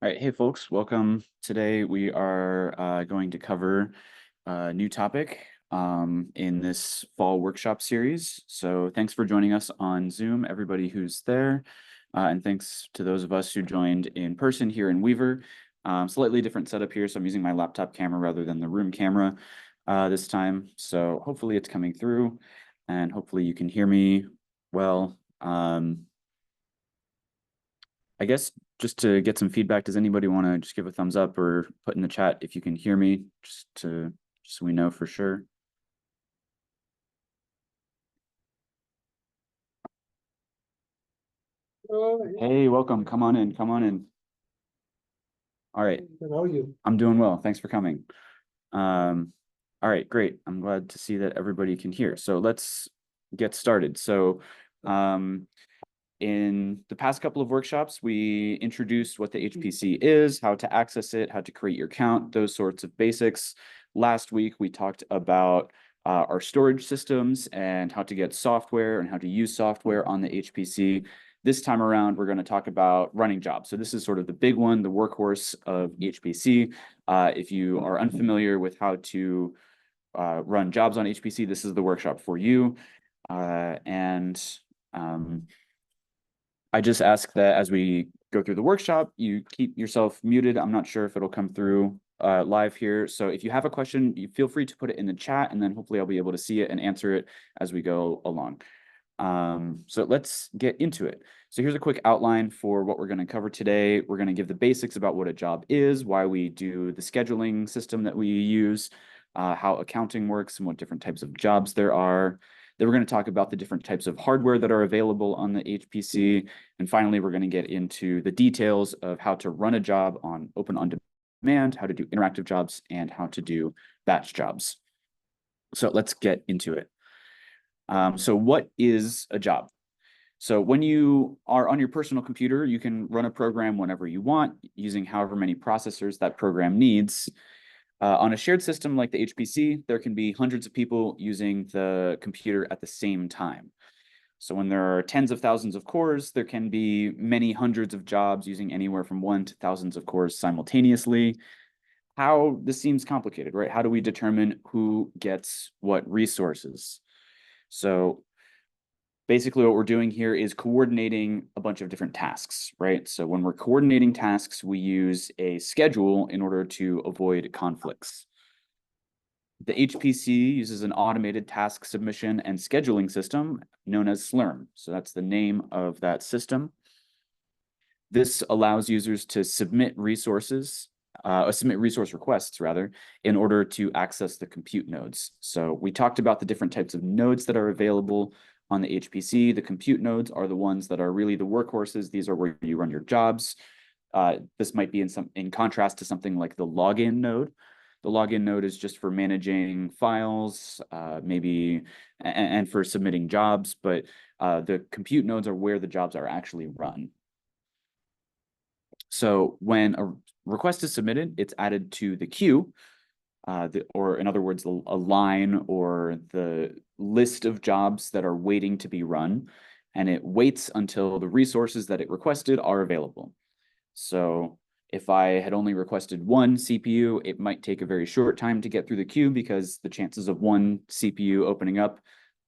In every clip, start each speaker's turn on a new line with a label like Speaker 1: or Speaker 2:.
Speaker 1: All right, hey folks, welcome. Today we are going to cover a new topic in this fall workshop series. So thanks for joining us on Zoom, everybody who's there. And thanks to those of us who joined in person here in Weaver. Slightly different setup here, so I'm using my laptop camera rather than the room camera this time. So hopefully it's coming through and hopefully you can hear me well. I guess just to get some feedback, does anybody want to just give a thumbs up or put in the chat if you can hear me, just so we know for sure? Hey, welcome. Come on in. Come on in. All right.
Speaker 2: How are you?
Speaker 1: I'm doing well. Thanks for coming. All right, great. I'm glad to see that everybody can hear. So let's get started. So in the past couple of workshops, we introduced what the HPC is, how to access it, how to create your account, those sorts of basics. Last week, we talked about our storage systems and how to get software and how to use software on the HPC. This time around, we're going to talk about running jobs. So this is sort of the big one, the workhorse of HPC. If you are unfamiliar with how to run jobs on HPC, this is the workshop for you. I just ask that as we go through the workshop, you keep yourself muted. I'm not sure if it'll come through live here. So if you have a question, you feel free to put it in the chat, and then hopefully I'll be able to see it and answer it as we go along. So let's get into it. So here's a quick outline for what we're going to cover today. We're going to give the basics about what a job is, why we do the scheduling system that we use, how accounting works, and what different types of jobs there are. Then we're going to talk about the different types of hardware that are available on the HPC. And finally, we're going to get into the details of how to run a job on Open On Demand, how to do interactive jobs, and how to do batch jobs. So let's get into it. So what is a job? So when you are on your personal computer, you can run a program whenever you want using however many processors that program needs. On a shared system like the HPC, there can be hundreds of people using the computer at the same time. So when there are tens of thousands of cores, there can be many hundreds of jobs using anywhere from 1 to thousands of cores simultaneously. How this seems complicated, right? How do we determine who gets what resources? So basically what we're doing here is coordinating a bunch of different tasks, right? So when we're coordinating tasks, we use a schedule in order to avoid conflicts. The HPC uses an automated task submission and scheduling system known as Slurm. So that's the name of that system. This allows users to submit resource requests rather, in order to access the compute nodes. So we talked about the different types of nodes that are available on the HPC. The compute nodes are the ones that are really the workhorses. These are where you run your jobs. This might be in contrast to something like the login node. The login node is just for managing files, maybe, and for submitting jobs, but the compute nodes are where the jobs are actually run. So when a request is submitted, it's added to the queue, or in other words, a line or the list of jobs that are waiting to be run, and it waits until the resources that it requested are available. So if I had only requested one CPU, it might take a very short time to get through the queue because the chances of one CPU opening up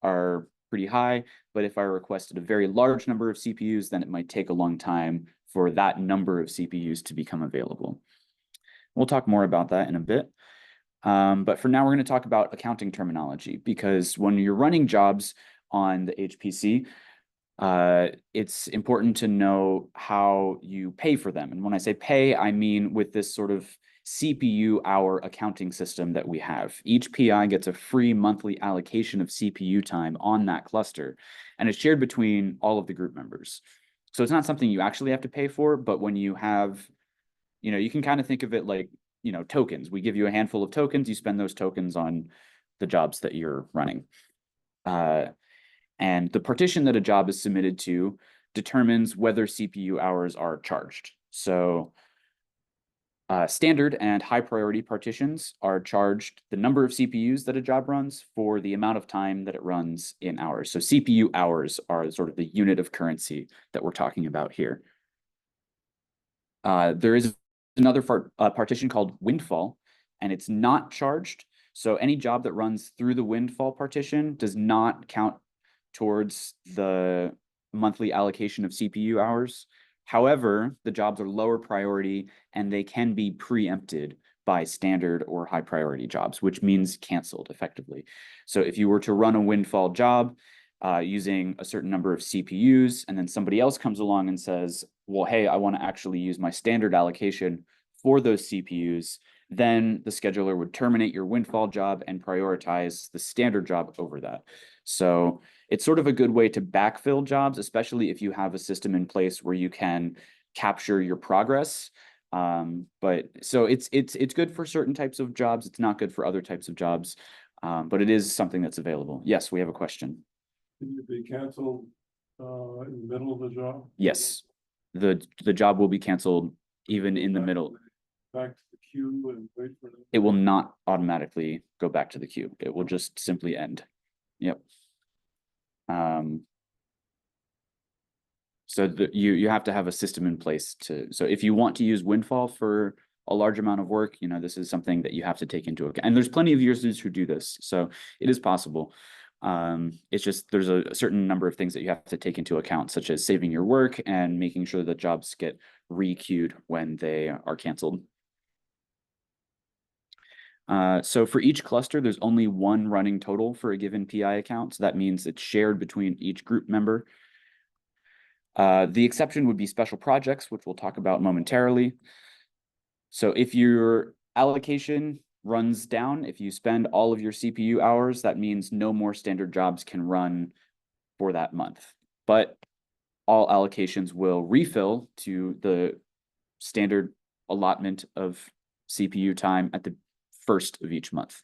Speaker 1: are pretty high. But if I requested a very large number of CPUs, then it might take a long time for that number of CPUs to become available. We'll talk more about that in a bit. But for now, we're going to talk about accounting terminology, because when you're running jobs on the HPC, it's important to know how you pay for them. And when I say pay, I mean with this sort of CPU hour accounting system that we have. Each PI gets a free monthly allocation of CPU time on that cluster, and it's shared between all of the group members. So it's not something you actually have to pay for, but when you have, you can kind of think of it like, tokens. We give you a handful of tokens, you spend those tokens on the jobs that you're running. And the partition that a job is submitted to determines whether CPU hours are charged. So standard and high priority partitions are charged the number of CPUs that a job runs for the amount of time that it runs in hours. So CPU hours are sort of the unit of currency that we're talking about here. There is another partition called windfall, and it's not charged. So any job that runs through the windfall partition does not count towards the monthly allocation of CPU hours. However, the jobs are lower priority and they can be preempted by standard or high priority jobs, which means canceled effectively. So if you were to run a windfall job using a certain number of CPUs, and then somebody else comes along and says, well, hey, I want to actually use my standard allocation for those CPUs, then the scheduler would terminate your windfall job and prioritize the standard job over that. So it's sort of a good way to backfill jobs, especially if you have a system in place where you can capture your progress. But so it's good for certain types of jobs. It's not good for other types of jobs, but it is something that's available. Yes, we have a question.
Speaker 2: Can you be canceled in the middle of the job?
Speaker 1: Yes, the job will be canceled even in the middle.
Speaker 2: Back to the queue and wait for them.
Speaker 1: It will not automatically go back to the queue. It will just simply end. Yep. So you have to have a system in place so if you want to use windfall for a large amount of work, this is something that you have to take into account. And there's plenty of users who do this, so it is possible. It's just there's a certain number of things that you have to take into account, such as saving your work and making sure that jobs get re-queued when they are canceled. So for each cluster, there's only one running total for a given PI account. So that means it's shared between each group member. The exception would be special projects, which we'll talk about momentarily. So if your allocation runs down, if you spend all of your CPU hours, that means no more standard jobs can run for that month. But all allocations will refill to the standard allotment of CPU time at the first of each month.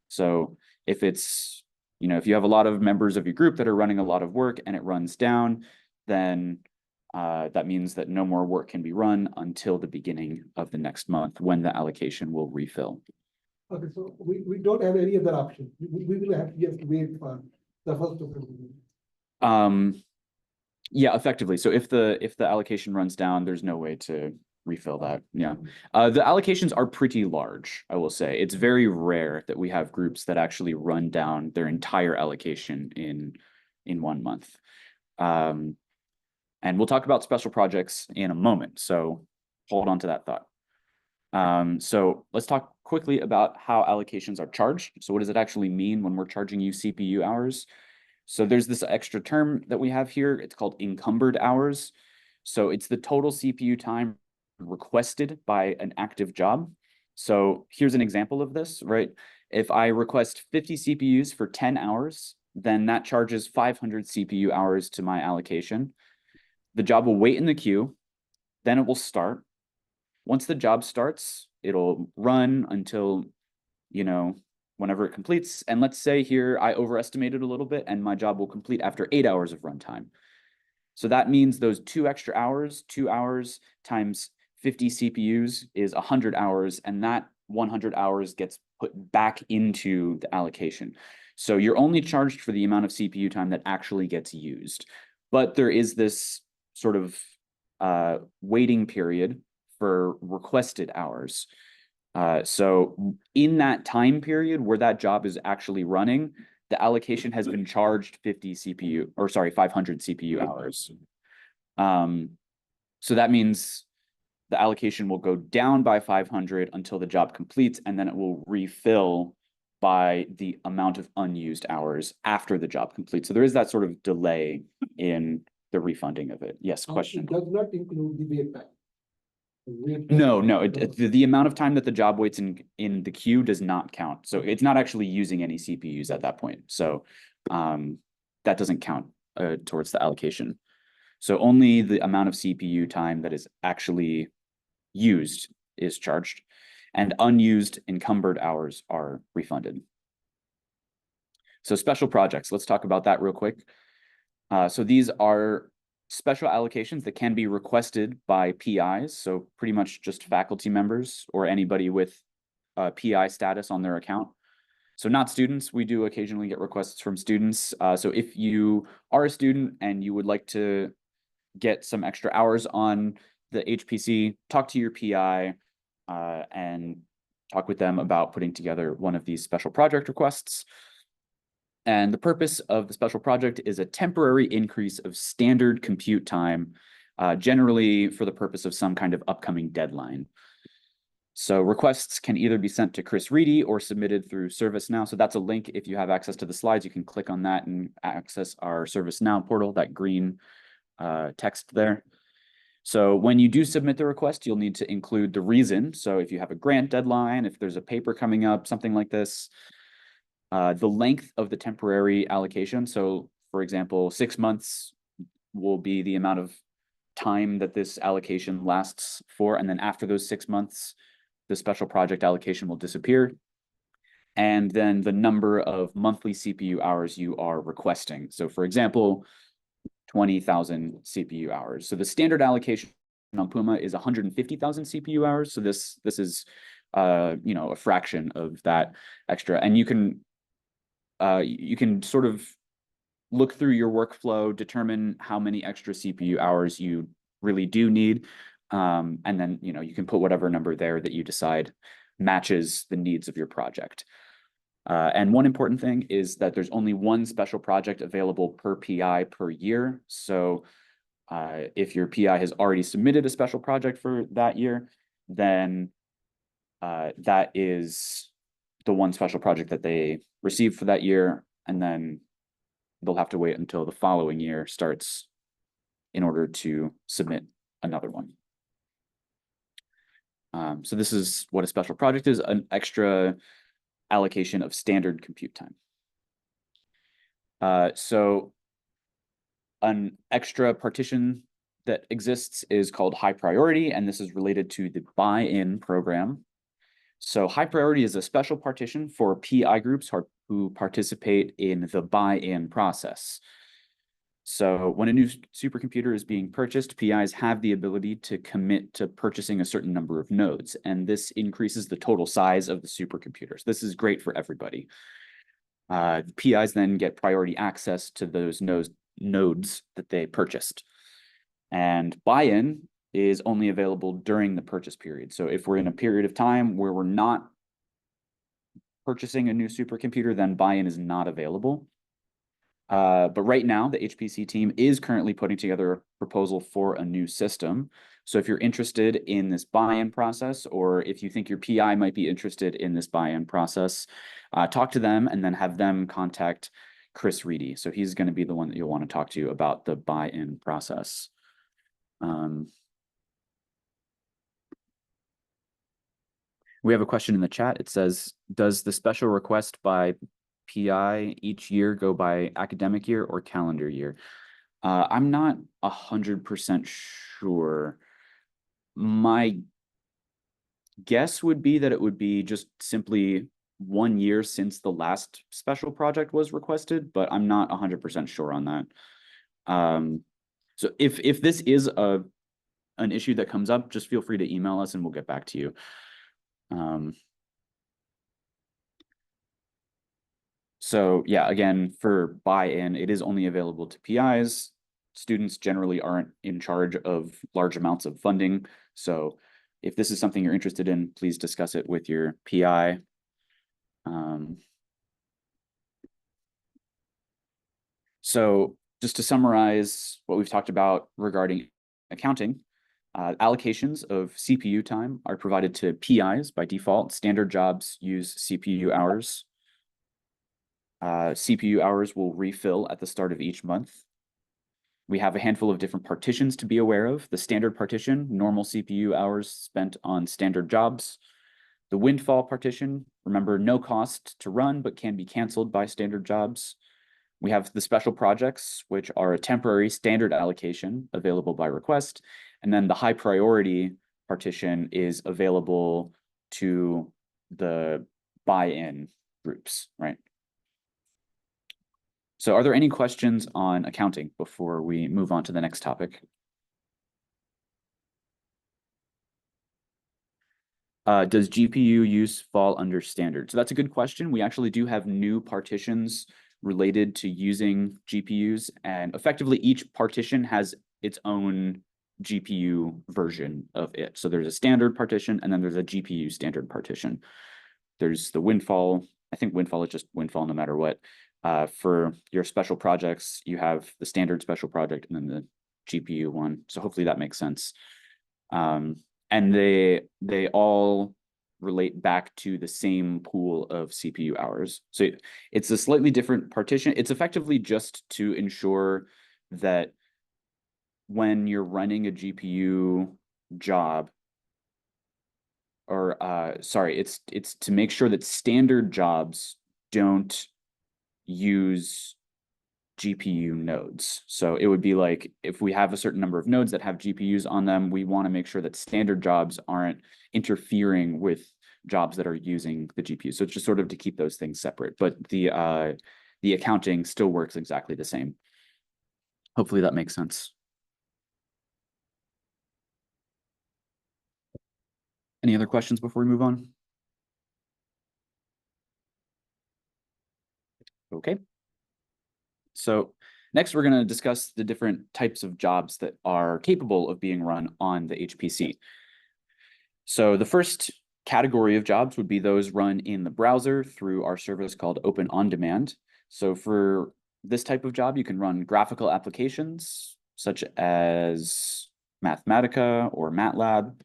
Speaker 1: So if it's, if you have a lot of members of your group that are running a lot of work and it runs down, then that means that no more work can be run until the beginning of the next month when the allocation will refill.
Speaker 3: Okay, so we don't have any other option. We will have to just wait for the first of
Speaker 1: yeah, effectively. So if the allocation runs down, there's no way to refill that. Yeah. The allocations are pretty large, I will say. It's very rare that we have groups that actually run down their entire allocation in 1 month. And we'll talk about special projects in a moment, so hold on to that thought. So let's talk quickly about how allocations are charged. So what does it actually mean when we're charging you CPU hours? So there's this extra term that we have here. It's called encumbered hours. So it's the total CPU time requested by an active job. So here's an example of this, right? If I request 50 CPUs for 10 hours, then that charges 500 CPU hours to my allocation. The job will wait in the queue, then it will start. Once the job starts, it'll run until, whenever it completes. And let's say here I overestimated a little bit and my job will complete after 8 hours of runtime. So that means those 2 extra hours, 2 hours times 50 CPUs is 100 hours, and that 100 hours gets put back into the allocation. So you're only charged for the amount of CPU time that actually gets used. But there is this sort of waiting period for requested hours. So in that time period where that job is actually running, the allocation has been charged 500 CPU hours. So that means the allocation will go down by 500 until the job completes, and then it will refill by the amount of unused hours after the job completes. So there is that sort of delay in the refunding of it. Yes, question.
Speaker 3: It does not include the wait time.
Speaker 1: No, the amount of time that the job waits in the queue does not count. So it's not actually using any CPUs at that point. So that doesn't count towards the allocation. So only the amount of CPU time that is actually used is charged, and unused encumbered hours are refunded. So special projects, let's talk about that real quick. So these are special allocations that can be requested by PIs, so pretty much just faculty members or anybody with PI status on their account. So not students. We do occasionally get requests from students. So if you are a student and you would like to get some extra hours on the HPC, talk to your PI, and talk with them about putting together one of these special project requests. And the purpose of the special project is a temporary increase of standard compute time, generally for the purpose of some kind of upcoming deadline. So requests can either be sent to Chris Reedy or submitted through ServiceNow. So that's a link. If you have access to the slides, you can click on that and access our ServiceNow portal, that green text there. So when you do submit the request, you'll need to include the reason. So if you have a grant deadline, if there's a paper coming up, something like this, the length of the temporary allocation. So for example, 6 months will be the amount of time that this allocation lasts for. And then after those 6 months, the special project allocation will disappear. And then the number of monthly CPU hours you are requesting. So for example, 20,000 CPU hours. So the standard allocation on Puma is 150,000 CPU hours. So this is a fraction of that extra. And you can sort of look through your workflow, determine how many extra CPU hours you really do need. And then, you can put whatever number there that you decide matches the needs of your project. And one important thing is that there's only one special project available per PI per year. So if your PI has already submitted a special project for that year, then that is the one special project that they received for that year. And then they'll have to wait until the following year starts in order to submit another one. So this is what a special project is, an extra allocation of standard compute time. So an extra partition that exists is called high priority, and this is related to the buy-in program. So high priority is a special partition for PI groups who participate in the buy-in process. So when a new supercomputer is being purchased, PIs have the ability to commit to purchasing a certain number of nodes, and this increases the total size of the supercomputers. This is great for everybody. The PIs then get priority access to those nodes that they purchased. And buy-in is only available during the purchase period. So if we're in a period of time where we're not purchasing a new supercomputer, then buy-in is not available. But right now, the HPC team is currently putting together a proposal for a new system. So if you're interested in this buy-in process, or if you think your PI might be interested in this buy-in process, talk to them and then have them contact Chris Reedy. So he's going to be the one that you'll want to talk to about the buy-in process. We have a question in the chat. It says, does the special request by PI each year go by academic year or calendar year? I'm not 100% sure. My guess would be that it would be just simply 1 year since the last special project was requested, but I'm not 100% sure on that. So if this is an issue that comes up, just feel free to email us and we'll get back to you. So yeah, again, for buy-in, it is only available to PIs. Students generally aren't in charge of large amounts of funding. So if this is something you're interested in, please discuss it with your PI. So just to summarize what we've talked about regarding accounting, allocations of CPU time are provided to PIs by default. Standard jobs use CPU hours. CPU hours will refill at the start of each month. We have a handful of different partitions to be aware of. The standard partition, normal CPU hours spent on standard jobs. The windfall partition, remember, no cost to run, but can be canceled by standard jobs. We have the special projects, which are a temporary standard allocation available by request. And then the high priority partition is available to the buy-in groups, right? So are there any questions on accounting before we move on to the next topic? Does GPU use fall under standard? So that's a good question. We actually do have new partitions related to using GPUs, and effectively each partition has its own GPU version of it. So there's a standard partition, and then there's a GPU standard partition. There's the Windfall. I think Windfall is just Windfall no matter what. For your special projects, you have the standard special project and then the GPU one. So hopefully that makes sense. And they all relate back to the same pool of CPU hours. So it's a slightly different partition. It's effectively just to ensure that when you're running a GPU job, or sorry, it's to make sure that standard jobs don't use GPU nodes. So it would be like if we have a certain number of nodes that have GPUs on them, we want to make sure that standard jobs aren't interfering with jobs that are using the GPU. So it's just sort of to keep those things separate, but the accounting still works exactly the same. Hopefully that makes sense. Any other questions before we move on? Okay. So next, we're going to discuss the different types of jobs that are capable of being run on the HPC. So the first category of jobs would be those run in the browser through our service called Open On Demand. So for this type of job, you can run graphical applications such as Mathematica or MATLAB.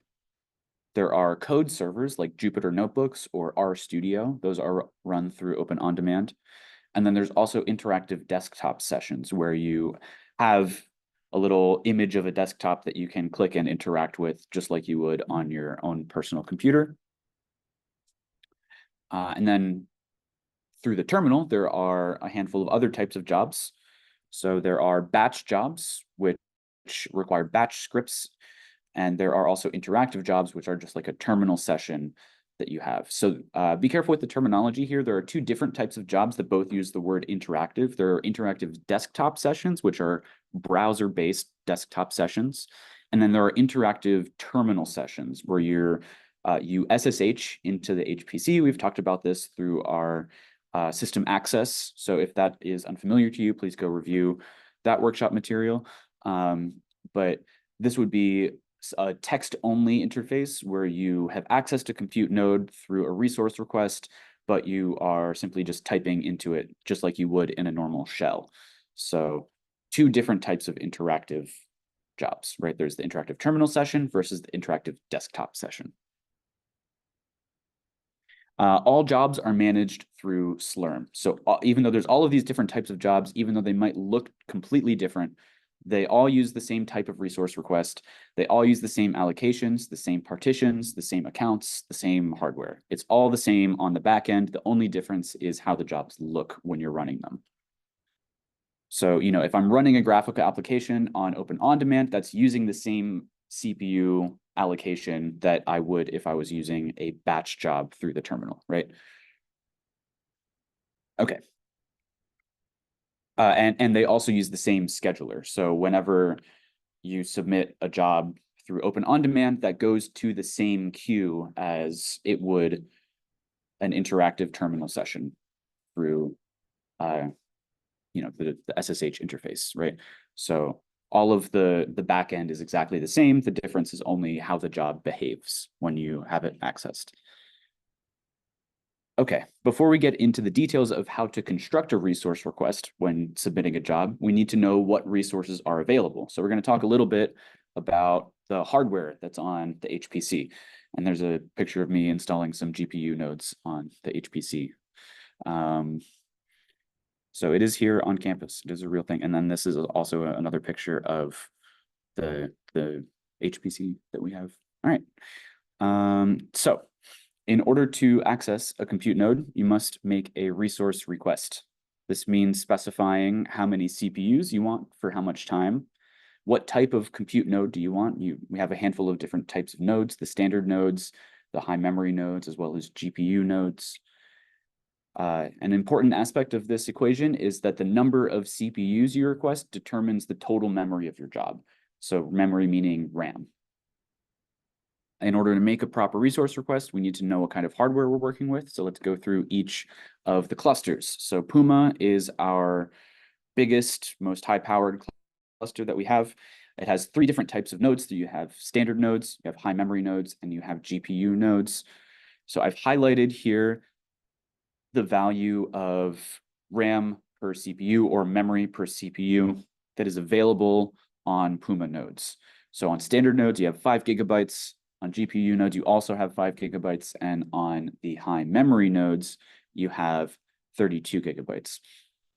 Speaker 1: There are code servers like Jupyter Notebooks or RStudio. Those are run through Open On Demand. And then there's also interactive desktop sessions where you have a little image of a desktop that you can click and interact with just like you would on your own personal computer. And then through the terminal, there are a handful of other types of jobs. So there are batch jobs, which require batch scripts. And there are also interactive jobs, which are just like a terminal session that you have. So be careful with the terminology here. There are two different types of jobs that both use the word interactive. There are interactive desktop sessions, which are browser-based desktop sessions. And then there are interactive terminal sessions where you SSH into the HPC. We've talked about this through our system access. So if that is unfamiliar to you, please go review that workshop material. But this would be a text-only interface where you have access to compute node through a resource request, but you are simply just typing into it just like you would in a normal shell. So two different types of interactive jobs, right? There's the interactive terminal session versus the interactive desktop session. All jobs are managed through Slurm. So even though there's all of these different types of jobs, even though they might look completely different, they all use the same type of resource request. They all use the same allocations, the same partitions, the same accounts, the same hardware. It's all the same on the back end. The only difference is how the jobs look when you're running them. So, if I'm running a graphical application on Open On Demand, that's using the same CPU allocation that I would if I was using a batch job through the terminal, right? Okay. And they also use the same scheduler. So whenever you submit a job through Open On Demand, that goes to the same queue as it would an interactive terminal session through the SSH interface, right? So all of the back end is exactly the same. The difference is only how the job behaves when you have it accessed. Okay, before we get into the details of how to construct a resource request when submitting a job, we need to know what resources are available. So we're going to talk a little bit about the hardware that's on the HPC. And there's a picture of me installing some GPU nodes on the HPC. So it is here on campus. It is a real thing. And then this is also another picture of the HPC that we have. All right. So in order to access a compute node, you must make a resource request. This means specifying how many CPUs you want for how much time. What type of compute node do you want? We have a handful of different types of nodes, the standard nodes, the high memory nodes, as well as GPU nodes. An important aspect of this equation is that the number of CPUs you request determines the total memory of your job. So memory meaning RAM. In order to make a proper resource request, we need to know what kind of hardware we're working with. So let's go through each of the clusters. So Puma is our biggest, most high-powered cluster that we have. It has three different types of nodes. You have standard nodes, you have high memory nodes, and you have GPU nodes. So I've highlighted here the value of RAM per CPU or memory per CPU that is available on Puma nodes. So on standard nodes, you have 5 gigabytes. On GPU nodes, you also have 5 gigabytes. And on the high memory nodes, you have 32 gigabytes.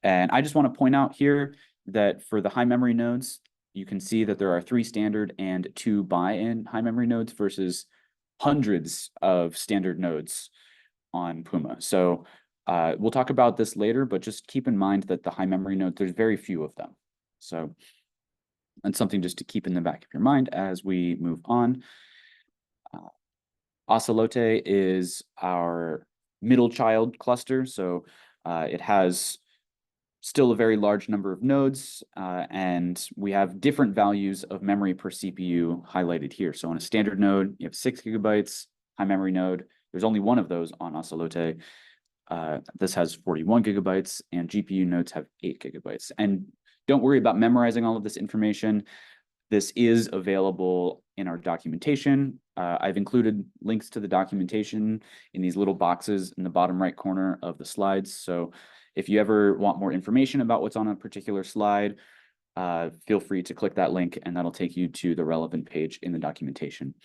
Speaker 1: And I just want to point out here that for the high memory nodes, you can see that there are 3 standard and 2 buy-in high memory nodes versus hundreds of standard nodes on Puma. So we'll talk about this later, but just keep in mind that the high memory nodes, there's very few of them. So that's something just to keep in the back of your mind as we move on. Ocelote is our middle child cluster. So it has still a very large number of nodes, and we have different values of memory per CPU highlighted here. So on a standard node, you have 6 gigabytes, high memory node. There's only one of those on Ocelote. This has 41 gigabytes, and GPU nodes have 8 gigabytes. And don't worry about memorizing all of this information. This is available in our documentation. I've included links to the documentation in these little boxes in the bottom right corner of the slides. So if you ever want more information about what's on a particular slide, feel free to click that link and that'll take you to the relevant page in the documentation.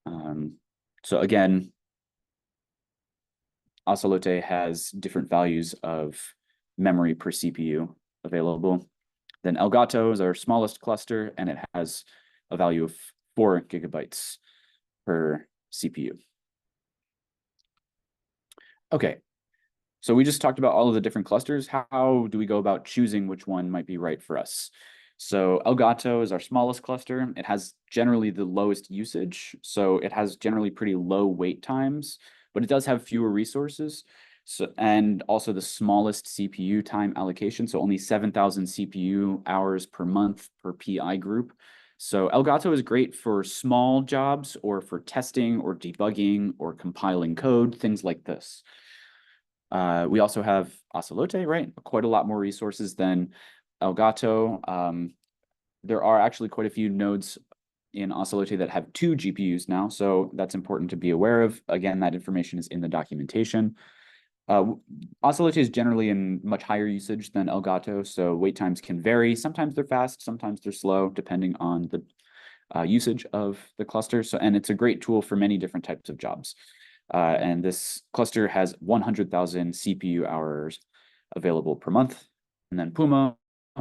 Speaker 1: So again, Ocelote has different values of memory per CPU available. Then Elgato is our smallest cluster, and it has a value of 4 gigabytes per CPU. Okay, so we just talked about all of the different clusters. How do we go about choosing which one might be right for us? So Elgato is our smallest cluster. It has generally the lowest usage, so it has generally pretty low wait times, but it does have fewer resources. So, and also the smallest CPU time allocation, so only 7,000 CPU hours per month per PI group. So Elgato is great for small jobs or for testing or debugging or compiling code, things like this. We also have Ocelote, right? Quite a lot more resources than Elgato. There are actually quite a few nodes in Ocelote that have 2 GPUs now, so that's important to be aware of. Again, that information is in the documentation. Ocelote is generally in much higher usage than Elgato, so wait times can vary. Sometimes they're fast, sometimes they're slow, depending on the usage of the cluster. So, and it's a great tool for many different types of jobs. And this cluster has 100,000 CPU hours available per month. And then Puma,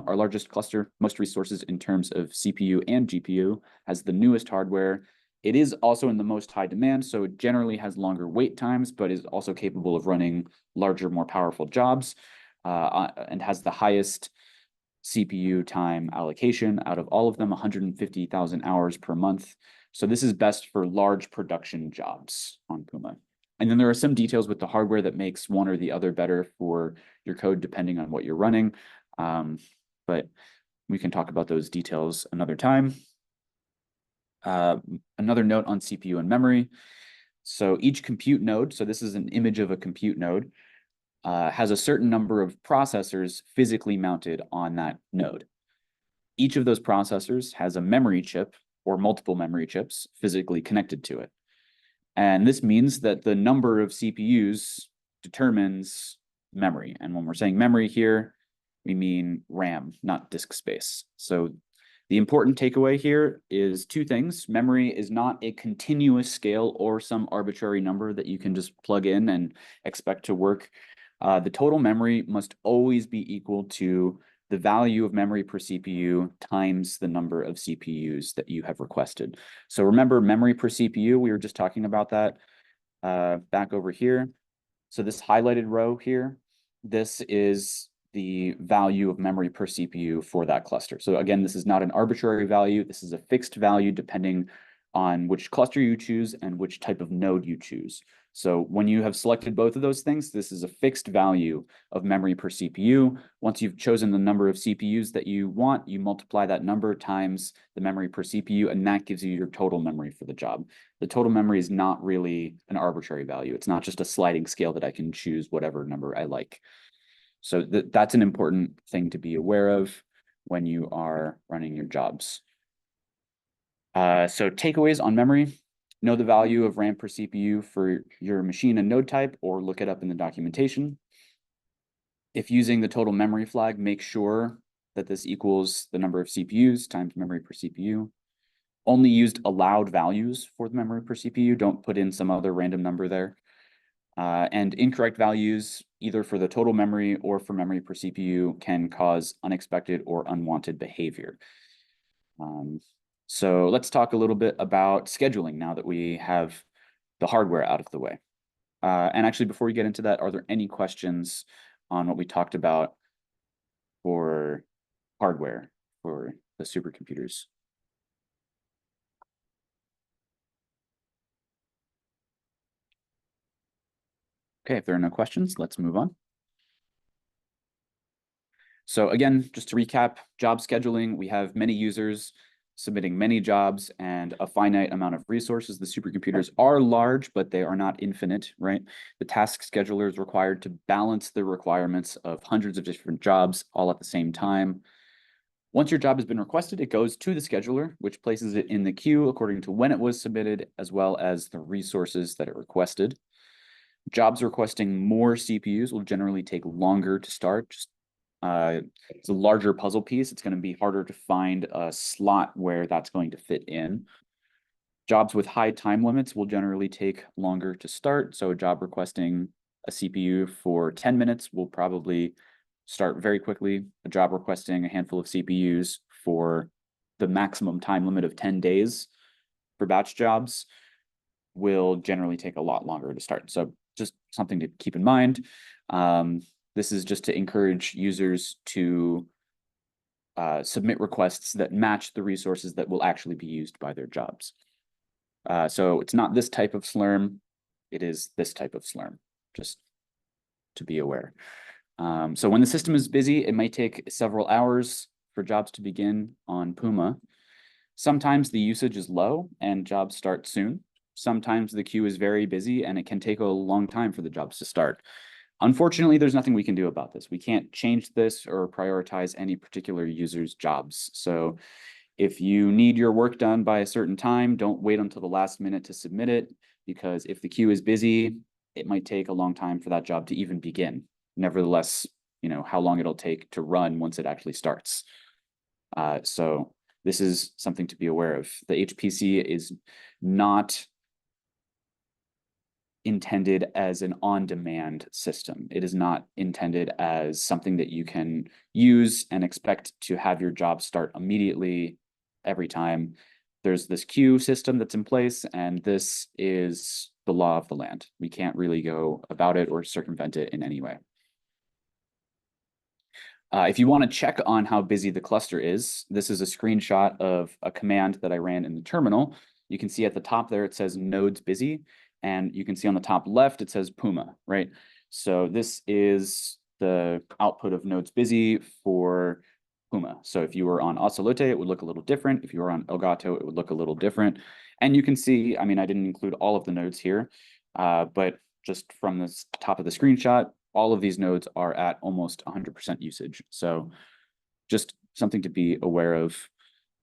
Speaker 1: our largest cluster, most resources in terms of CPU and GPU, has the newest hardware. It is also in the most high demand, so it generally has longer wait times, but is also capable of running larger, more powerful jobs, and has the highest CPU time allocation out of all of them, 150,000 hours per month. So this is best for large production jobs on Puma. And then there are some details with the hardware that makes one or the other better for your code, depending on what you're running. But we can talk about those details another time. Another note on CPU and memory. So each compute node, so this is an image of a compute node, has a certain number of processors physically mounted on that node. Each of those processors has a memory chip or multiple memory chips physically connected to it. And this means that the number of CPUs determines memory. And when we're saying memory here, we mean RAM, not disk space. So the important takeaway here is 2 things. Memory is not a continuous scale or some arbitrary number that you can just plug in and expect to work. The total memory must always be equal to the value of memory per CPU times the number of CPUs that you have requested. So remember, memory per CPU, we were just talking about that back over here. So this highlighted row here, this is the value of memory per CPU for that cluster. So again, this is not an arbitrary value. This is a fixed value depending on which cluster you choose and which type of node you choose. So when you have selected both of those things, this is a fixed value of memory per CPU. Once you've chosen the number of CPUs that you want, you multiply that number times the memory per CPU, and that gives you your total memory for the job. The total memory is not really an arbitrary value. It's not just a sliding scale that I can choose whatever number I like. So that's an important thing to be aware of when you are running your jobs. So takeaways on memory: know the value of RAM per CPU for your machine and node type, or look it up in the documentation. If using the total memory flag, make sure that this equals the number of CPUs times memory per CPU. Only used allowed values for the memory per CPU. Don't put in some other random number there. And incorrect values, either for the total memory or for memory per CPU, can cause unexpected or unwanted behavior. So let's talk a little bit about scheduling now that we have the hardware out of the way. And actually, before we get into that, are there any questions on what we talked about for hardware for the supercomputers? Okay, if there are no questions, let's move on. So again, just to recap, job scheduling, we have many users submitting many jobs and a finite amount of resources. The supercomputers are large, but they are not infinite, right? The task scheduler is required to balance the requirements of hundreds of different jobs all at the same time. Once your job has been requested, it goes to the scheduler, which places it in the queue according to when it was submitted, as well as the resources that it requested. Jobs requesting more CPUs will generally take longer to start. It's a larger puzzle piece. It's going to be harder to find a slot where that's going to fit in. Jobs with high time limits will generally take longer to start. So a job requesting a CPU for 10 minutes will probably start very quickly. A job requesting a handful of CPUs for the maximum time limit of 10 days for batch jobs will generally take a lot longer to start. So just something to keep in mind. This is just to encourage users to submit requests that match the resources that will actually be used by their jobs. So it's not this type of Slurm, it is this type of Slurm, just to be aware. So when the system is busy, it might take several hours for jobs to begin on Puma. Sometimes the usage is low and jobs start soon. Sometimes the queue is very busy and it can take a long time for the jobs to start. Unfortunately, there's nothing we can do about this. We can't change this or prioritize any particular user's jobs. So if you need your work done by a certain time, don't wait until the last minute to submit it, because if the queue is busy, it might take a long time for that job to even begin. Nevertheless, you know, how long it'll take to run once it actually starts. So this is something to be aware of. The HPC is not intended as an on-demand system. It is not intended as something that you can use and expect to have your job start immediately every time. There's this queue system that's in place, and this is the law of the land. We can't really go about it or circumvent it in any way. If you want to check on how busy the cluster is, this is a screenshot of a command that I ran in the terminal. You can see at the top there, it says nodes busy. And you can see on the top left, it says Puma, right? So this is the output of nodes busy for Puma. So if you were on Ocelote, it would look a little different. If you were on Elgato, it would look a little different. And you can see, I mean, I didn't include all of the nodes here, but just from the top of the screenshot, all of these nodes are at almost 100% usage. So just something to be aware of.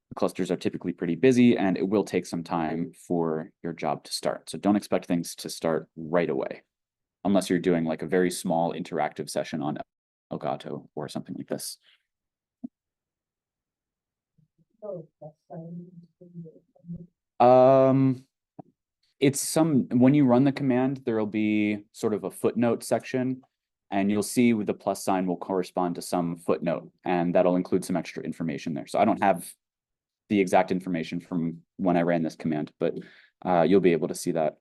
Speaker 1: The clusters are typically pretty busy, and it will take some time for your job to start. So don't expect things to start right away, unless you're doing like a very small interactive session on Elgato or something like this. It's when you run the command, there'll be sort of a footnote section, and you'll see with the plus sign will correspond to some footnote, and that'll include some extra information there. So I don't have the exact information from when I ran this command, but you'll be able to see that.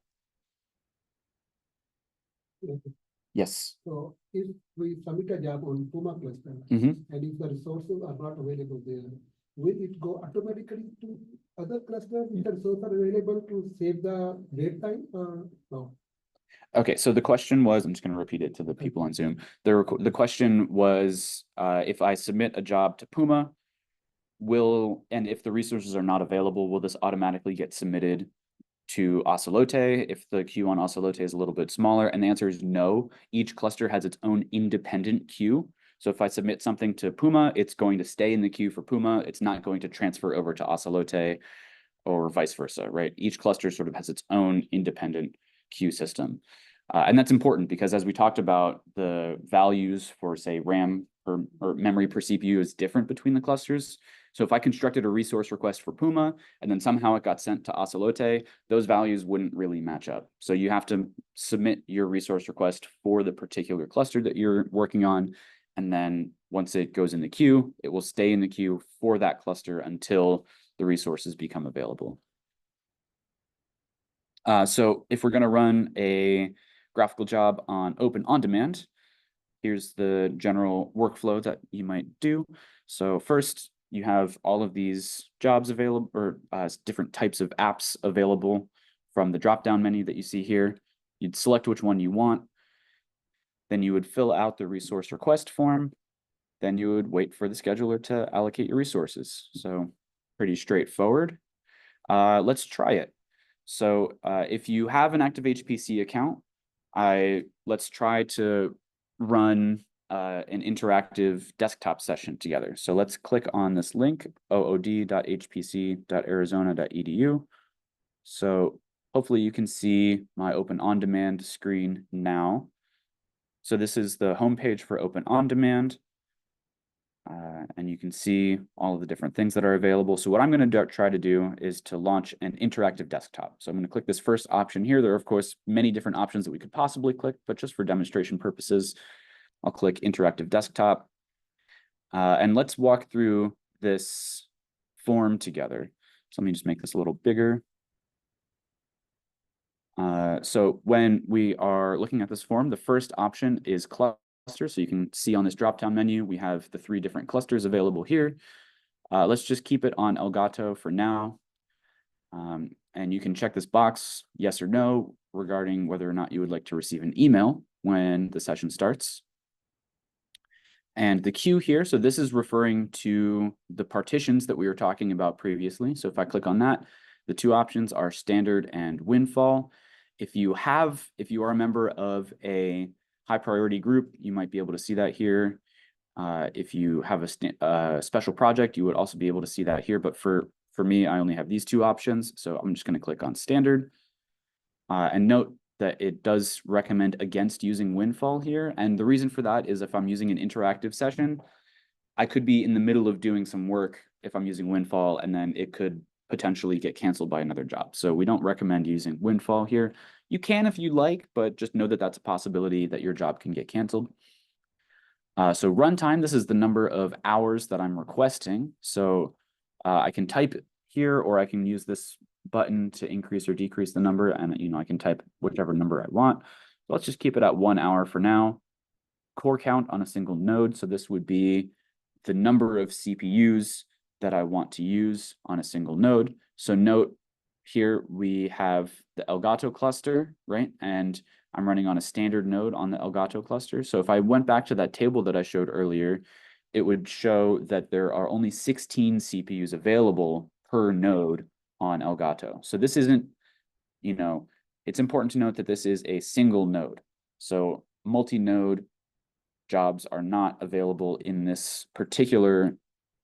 Speaker 3: Okay.
Speaker 1: Yes.
Speaker 3: So if we submit a job on Puma cluster,
Speaker 1: Mhm.
Speaker 3: and if the resources are not available there, will it go automatically to other clusters if the resources are available to save the wait time or no?
Speaker 1: Okay, so the question was, I'm just going to repeat it to the people on Zoom. The question was, if I submit a job to Puma, and if the resources are not available, will this automatically get submitted to Ocelote if the queue on Ocelote is a little bit smaller? And the answer is no. Each cluster has its own independent queue. So if I submit something to Puma, it's going to stay in the queue for Puma. It's not going to transfer over to Ocelote or vice versa, right? Each cluster sort of has its own independent queue system. And that's important because as we talked about, the values for, say, RAM or memory per CPU is different between the clusters. So if I constructed a resource request for Puma and then somehow it got sent to Ocelote, those values wouldn't really match up. So you have to submit your resource request for the particular cluster that you're working on. And then once it goes in the queue, it will stay in the queue for that cluster until the resources become available. So if we're going to run a graphical job on Open On Demand, here's the general workflow that you might do. So first, you have all of these jobs available, or different types of apps available from the drop-down menu that you see here. You'd select which one you want. Then you would fill out the resource request form. Then you would wait for the scheduler to allocate your resources. So pretty straightforward. Let's try it. So if you have an active HPC account, let's try to run an interactive desktop session together. So let's click on this link, ood.hpc.arizona.edu. So hopefully you can see my Open On Demand screen now. So this is the homepage for Open On Demand. And you can see all of the different things that are available. So what I'm going to try to do is to launch an interactive desktop. So I'm going to click this first option here. There are, of course, many different options that we could possibly click, but just for demonstration purposes, I'll click interactive desktop. And let's walk through this form together. So let me just make this a little bigger. So when we are looking at this form, the first option is cluster. So you can see on this drop-down menu, we have the 3 different clusters available here. Let's just keep it on Elgato for now. And you can check this box, yes or no, regarding whether or not you would like to receive an email when the session starts. And the queue here, so this is referring to the partitions that we were talking about previously. So if I click on that, the 2 options are standard and windfall. If you are a member of a high priority group, you might be able to see that here. If you have a special project, you would also be able to see that here. But for me, I only have these 2 options. So I'm just going to click on standard. And note that it does recommend against using windfall here. And the reason for that is if I'm using an interactive session, I could be in the middle of doing some work if I'm using windfall, and then it could potentially get canceled by another job. So we don't recommend using windfall here. You can if you like, but just know that that's a possibility that your job can get canceled. So runtime, this is the number of hours that I'm requesting. So I can type here, or I can use this button to increase or decrease the number, and I can type whichever number I want. So let's just keep it at 1 hour for now. Core count on a single node. So this would be the number of CPUs that I want to use on a single node. So note here we have the Elgato cluster, right? And I'm running on a standard node on the Elgato cluster. So if I went back to that table that I showed earlier, it would show that there are only 16 CPUs available per node on Elgato. So this isn't, it's important to note that this is a single node. So multi-node jobs are not available in this particular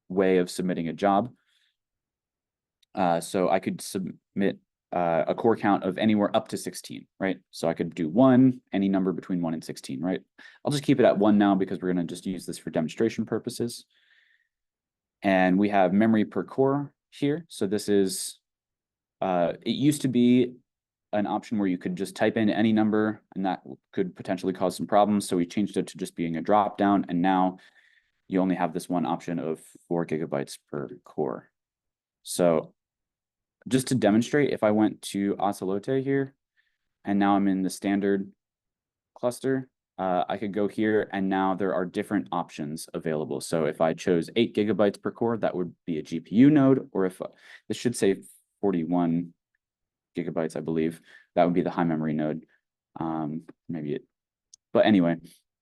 Speaker 1: way of submitting a job. So I could submit a core count of anywhere up to 16, right? So I could do 1, any number between 1 and 16, right? I'll just keep it at 1 now because we're going to just use this for demonstration purposes. And we have memory per core here. So this is, it used to be an option where you could just type in any number, and that could potentially cause some problems. So we changed it to just being a drop down, and now you only have this one option of 4 GB per core. So just to demonstrate, if I went to Ocelote here, and now I'm in the standard cluster, I could go here, and now there are different options available. So if I chose 8 GB per core, that would be a GPU node, or if this should say 41 GB, I believe, that would be the high memory node. But anyway,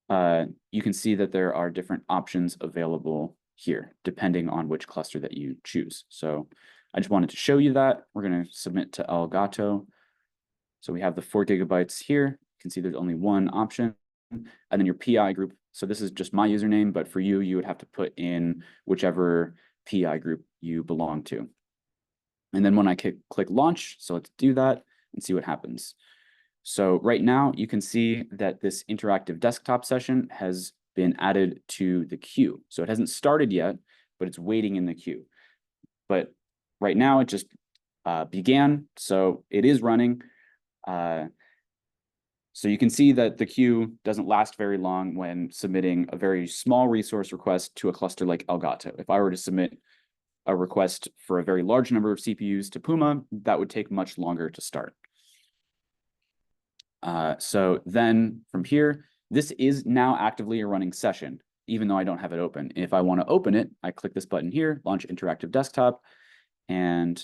Speaker 1: you can see that there are different options available here, depending on which cluster that you choose. So I just wanted to show you that. We're going to submit to Elgato. So we have the 4 GB here. You can see there's only one option. and then your PI group. So this is just my username, but for you, you would have to put in whichever PI group you belong to. And then when I click launch, so let's do that and see what happens. So right now you can see that this interactive desktop session has been added to the queue. So it hasn't started yet, but it's waiting in the queue. But right now it just began, so it is running. So you can see that the queue doesn't last very long when submitting a very small resource request to a cluster like Elgato. If I were to submit a request for a very large number of CPUs to Puma, that would take much longer to start. So then from here, this is now actively a running session, even though I don't have it open. If I want to open it, I click this button here, Launch Interactive Desktop, and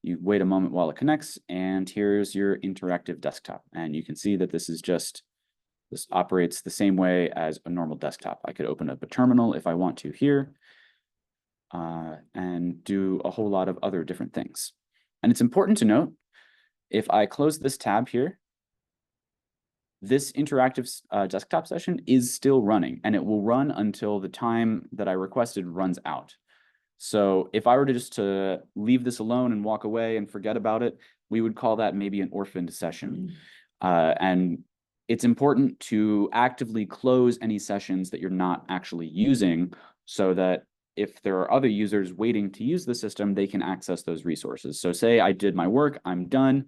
Speaker 1: you wait a moment while it connects, and here's your interactive desktop. And you can see that this operates the same way as a normal desktop. I could open up a terminal if I want to here, and do a whole lot of other different things. And it's important to note, if I close this tab here, this interactive desktop session is still running, and it will run until the time that I requested runs out. So if I were to just to leave this alone and walk away and forget about it, we would call that maybe an orphaned session. And it's important to actively close any sessions that you're not actually using, so that if there are other users waiting to use the system, they can access those resources. So say I did my work, I'm done.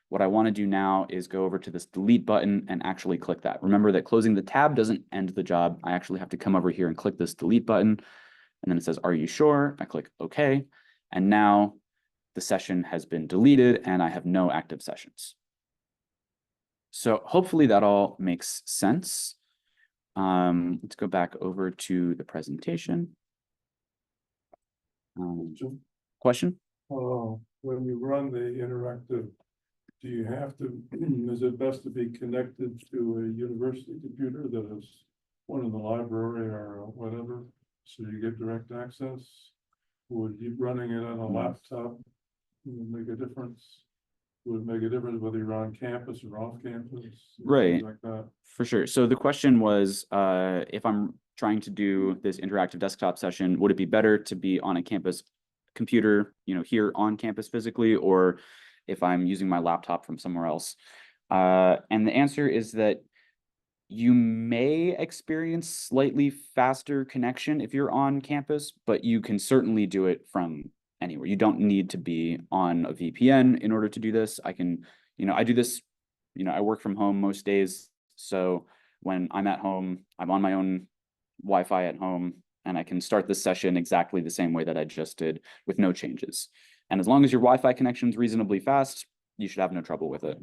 Speaker 1: What I want to do now is go over to this delete button and actually click that. Remember that closing the tab doesn't end the job. I actually have to come over here and click this delete button. And then it says, are you sure? I click OK. And now the session has been deleted and I have no active sessions. So hopefully that all makes sense. Let's go back over to the presentation. Question?
Speaker 2: When you run the interactive, do you have to, is it best to be connected to a university computer that is one in the library or whatever, so you get direct access? Would you running it on a laptop make a difference? Would it make a difference whether you're on campus or off campus?
Speaker 1: Right,
Speaker 2: like that?
Speaker 1: For sure. So the question was, if I'm trying to do this interactive desktop session, would it be better to be on a campus computer, here on campus physically, or if I'm using my laptop from somewhere else? And the answer is that you may experience slightly faster connection if you're on campus, but you can certainly do it from anywhere. You don't need to be on a VPN in order to do this. I can, I do this, I work from home most days. So when I'm at home, I'm on my own Wi-Fi at home, and I can start this session exactly the same way that I just did with no changes. And as long as your Wi-Fi connection is reasonably fast, you should have no trouble with it.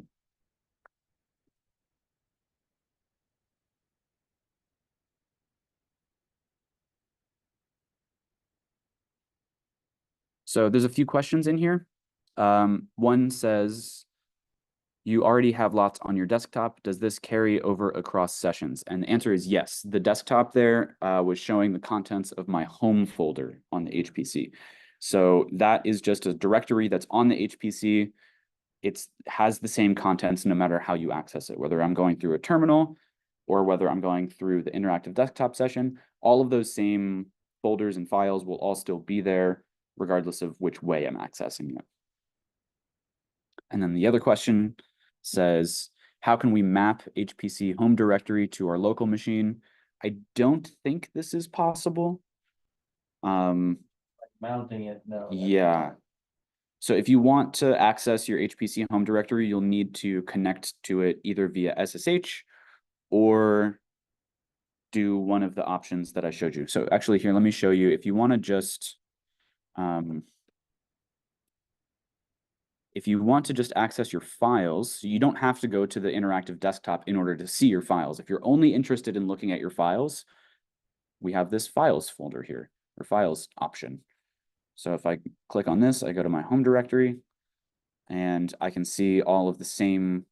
Speaker 1: So there's a few questions in here. One says, you already have lots on your desktop. Does this carry over across sessions? And the answer is yes. The desktop there was showing the contents of my home folder on the HPC. So that is just a directory that's on the HPC. It has the same contents no matter how you access it, whether I'm going through a terminal or whether I'm going through the interactive desktop session. All of those same folders and files will all still be there, regardless of which way I'm accessing it. And then the other question says, how can we map HPC home directory to our local machine? I don't think this is possible.
Speaker 4: Mounting it, no.
Speaker 1: Yeah. So if you want to access your HPC home directory, you'll need to connect to it either via SSH or do one of the options that I showed you. So actually here, let me show you. If you want to just access your files, you don't have to go to the interactive desktop in order to see your files. If you're only interested in looking at your files, we have this files folder here, or files option. So if I click on this, I go to my home directory, and I can see all of the same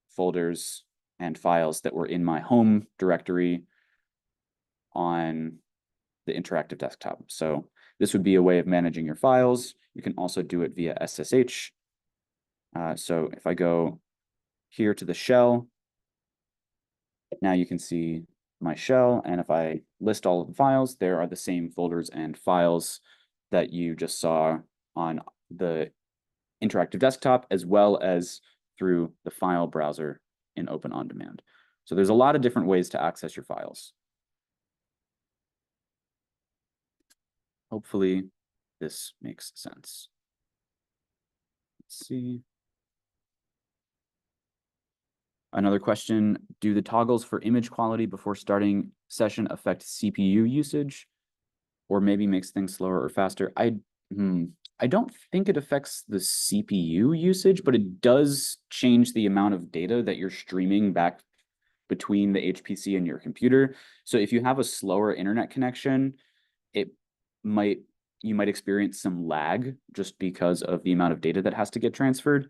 Speaker 1: folders and files that were in my home directory on the interactive desktop. So this would be a way of managing your files. You can also do it via SSH. So if I go here to the shell, Now you can see my shell, and if I list all of the files, there are the same folders and files that you just saw on the interactive desktop, as well as through the file browser in Open On Demand. So there's a lot of different ways to access your files. Hopefully this makes sense. Let's see. Another question, do the toggles for image quality before starting session affect CPU usage, or maybe makes things slower or faster? I don't think it affects the CPU usage, but it does change the amount of data that you're streaming back between the HPC and your computer. So if you have a slower internet connection, you might experience some lag just because of the amount of data that has to get transferred.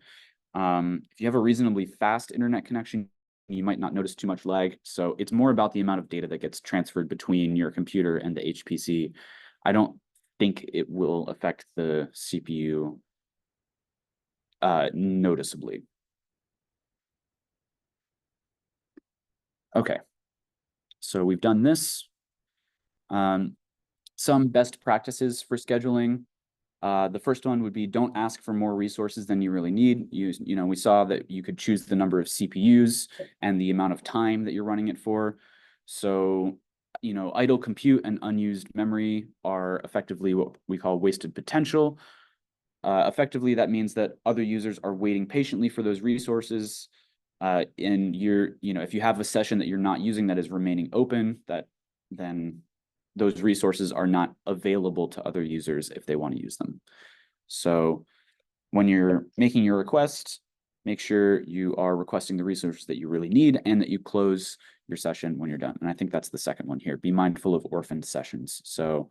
Speaker 1: If you have a reasonably fast internet connection, you might not notice too much lag. So it's more about the amount of data that gets transferred between your computer and the HPC. I don't think it will affect the CPU noticeably. Okay, so we've done this. Some best practices for scheduling. The first one would be don't ask for more resources than you really need. We saw that you could choose the number of CPUs and the amount of time that you're running it for. So, idle compute and unused memory are effectively what we call wasted potential. Effectively, that means that other users are waiting patiently for those resources. And if you have a session that you're not using that is remaining open, then those resources are not available to other users if they want to use them. So when you're making your request, make sure you are requesting the resources that you really need and that you close your session when you're done. And I think that's the second one here. Be mindful of orphaned sessions. So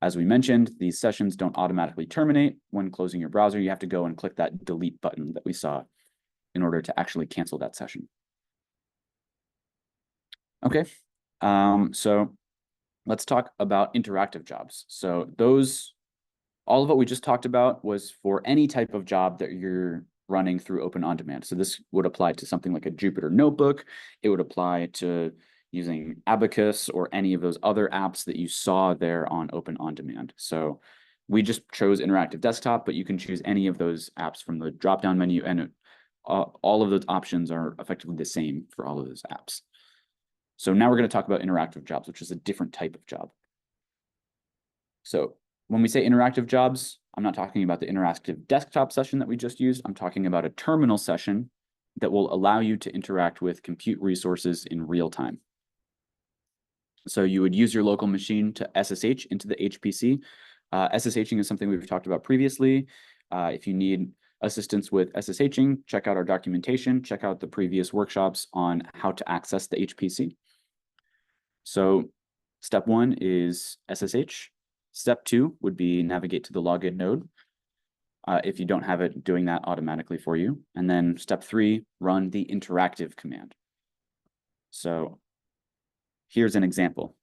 Speaker 1: as we mentioned, these sessions don't automatically terminate when closing your browser. You have to go and click that delete button that we saw in order to actually cancel that session. Okay, so let's talk about interactive jobs. So all of what we just talked about was for any type of job that you're running through Open On Demand. So this would apply to something like a Jupyter Notebook. It would apply to using Abacus or any of those other apps that you saw there on Open On Demand. So we just chose interactive desktop, but you can choose any of those apps from the drop-down menu, and all of those options are effectively the same for all of those apps. So now we're going to talk about interactive jobs, which is a different type of job. So when we say interactive jobs, I'm not talking about the interactive desktop session that we just used. I'm talking about a terminal session that will allow you to interact with compute resources in real time. So you would use your local machine to SSH into the HPC. SSHing is something we've talked about previously. If you need assistance with SSHing, check out our documentation, check out the previous workshops on how to access the HPC. So step one is SSH. Step two would be navigate to the login node if you don't have it doing that automatically for you. And then step three, run the interactive command. So here's an example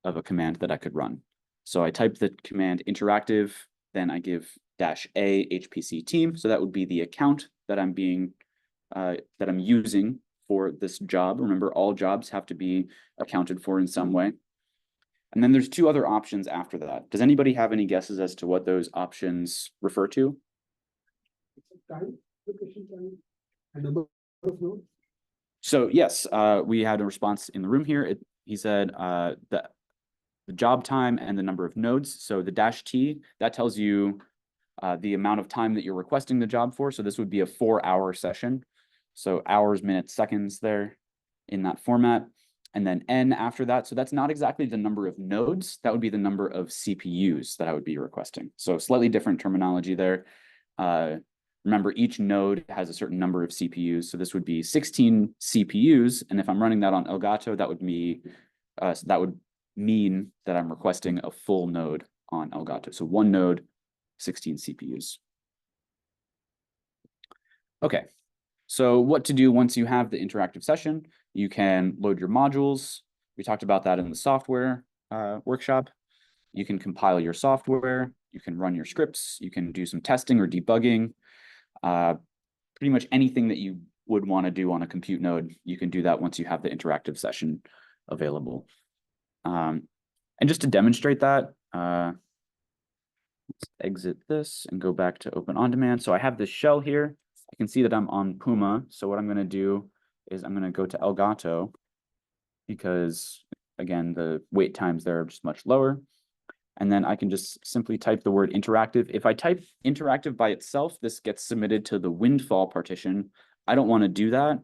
Speaker 1: of a command that I could run. So I type the command interactive, then I give -a HPC team. So that would be the account that I'm using for this job. Remember, all jobs have to be accounted for in some way. And then there's two other options after that. Does anybody have any guesses as to what those options refer to?
Speaker 3: Time, location, time, and number of nodes.
Speaker 1: So yes, we had a response in the room here. He said the job time and the number of nodes. So the -T, that tells you the amount of time that you're requesting the job for. So this would be a 4-hour session. So hours, minutes, seconds there in that format. And then N after that. So that's not exactly the number of nodes. That would be the number of CPUs that I would be requesting. So slightly different terminology there. Remember, each node has a certain number of CPUs. So this would be 16 CPUs. And if I'm running that on Elgato, that would mean that I'm requesting a full node on Elgato. So one node, 16 CPUs. Okay, so what to do once you have the interactive session? You can load your modules. We talked about that in the software workshop. You can compile your software. You can run your scripts. You can do some testing or debugging. Pretty much anything that you would want to do on a compute node, you can do that once you have the interactive session available. And just to demonstrate that, let's exit this and go back to Open On Demand. So I have this shell here. I can see that I'm on Puma. So what I'm going to do is I'm going to go to Elgato because, again, the wait times there are just much lower. And then I can just simply type the word interactive. If I type interactive by itself, this gets submitted to the windfall partition. I don't want to do that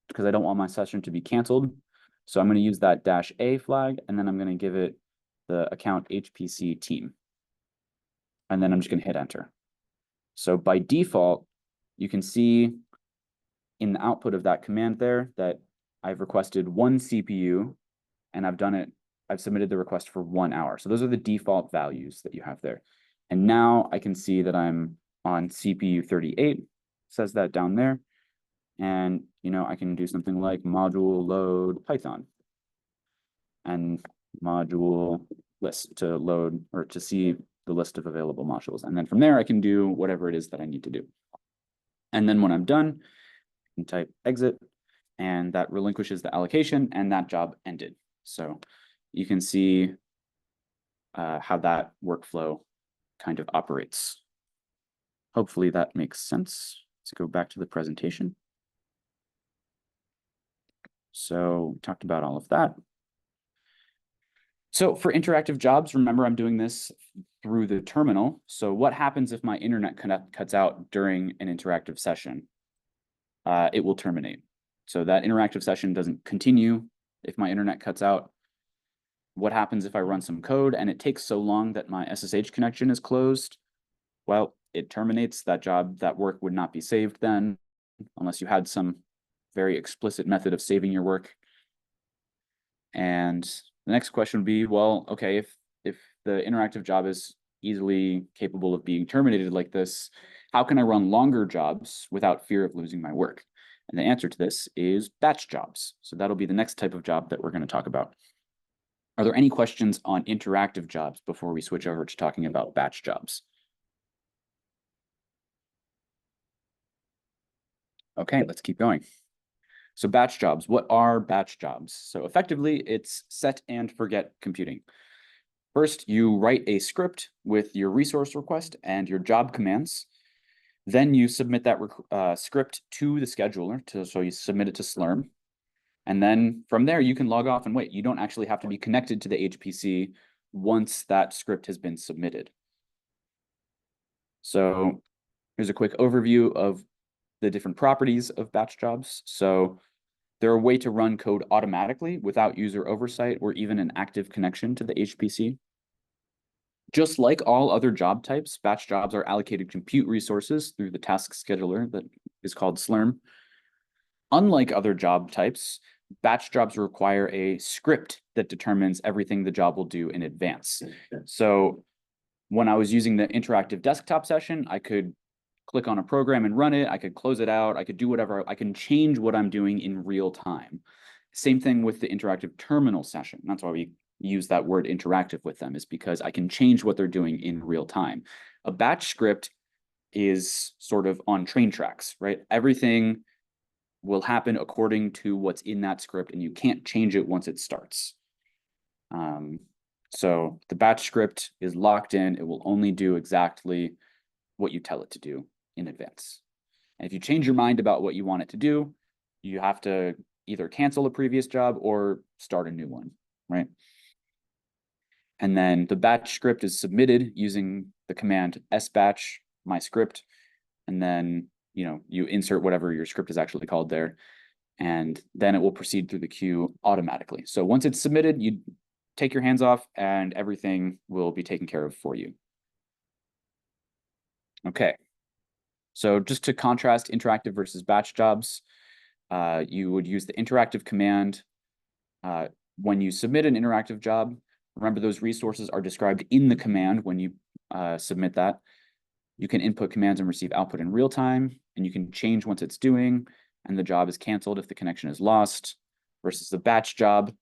Speaker 1: because I don't want my session to be canceled. So I'm going to use that -A flag, and then I'm going to give it the account HPC team. And then I'm just going to hit enter. So by default, you can see in the output of that command there that I've requested 1 CPU, and I've submitted the request for 1 hour. So those are the default values that you have there. And now I can see that I'm on CPU 38, says that down there. And, I can do something like module load Python and module list to load or to see the list of available modules. And then from there, I can do whatever it is that I need to do. And then when I'm done, I can type exit, and that relinquishes the allocation, and that job ended. So you can see how that workflow kind of operates. Hopefully that makes sense. Let's go back to the presentation. So we talked about all of that. So for interactive jobs, remember I'm doing this through the terminal. So what happens if my internet cuts out during an interactive session? It will terminate. So that interactive session doesn't continue if my internet cuts out. What happens if I run some code and it takes so long that my SSH connection is closed? Well, it terminates that job. That work would not be saved then, unless you had some very explicit method of saving your work. And the next question would be, well, okay, if the interactive job is easily capable of being terminated like this, how can I run longer jobs without fear of losing my work? And the answer to this is batch jobs. So that'll be the next type of job that we're going to talk about. Are there any questions on interactive jobs before we switch over to talking about batch jobs? Okay, let's keep going. So batch jobs, what are batch jobs? So effectively, it's set and forget computing. First, you write a script with your resource request and your job commands. Then you submit that script to the scheduler, so you submit it to Slurm. And then from there, you can log off and wait. You don't actually have to be connected to the HPC once that script has been submitted. So here's a quick overview of the different properties of batch jobs. So they're a way to run code automatically without user oversight or even an active connection to the HPC. Just like all other job types, batch jobs are allocated compute resources through the task scheduler that is called Slurm. Unlike other job types, batch jobs require a script that determines everything the job will do in advance. So when I was using the interactive desktop session, I could click on a program and run it. I could close it out. I could do whatever. I can change what I'm doing in real time. Same thing with the interactive terminal session. That's why we use that word interactive with them, is because I can change what they're doing in real time. A batch script is sort of on train tracks, right? Everything will happen according to what's in that script, and you can't change it once it starts. So the batch script is locked in. It will only do exactly what you tell it to do in advance. And if you change your mind about what you want it to do, you have to either cancel a previous job or start a new one, right? And then the batch script is submitted using the command sbatch my script, and then you insert whatever your script is actually called there, and then it will proceed through the queue automatically. So once it's submitted, you take your hands off and everything will be taken care of for you. Okay, so just to contrast interactive versus batch jobs, you would use the interactive command when you submit an interactive job. Remember, those resources are described in the command when you submit that. You can input commands and receive output in real time, and you can change once it's doing, and the job is canceled if the connection is lost. Versus the batch job,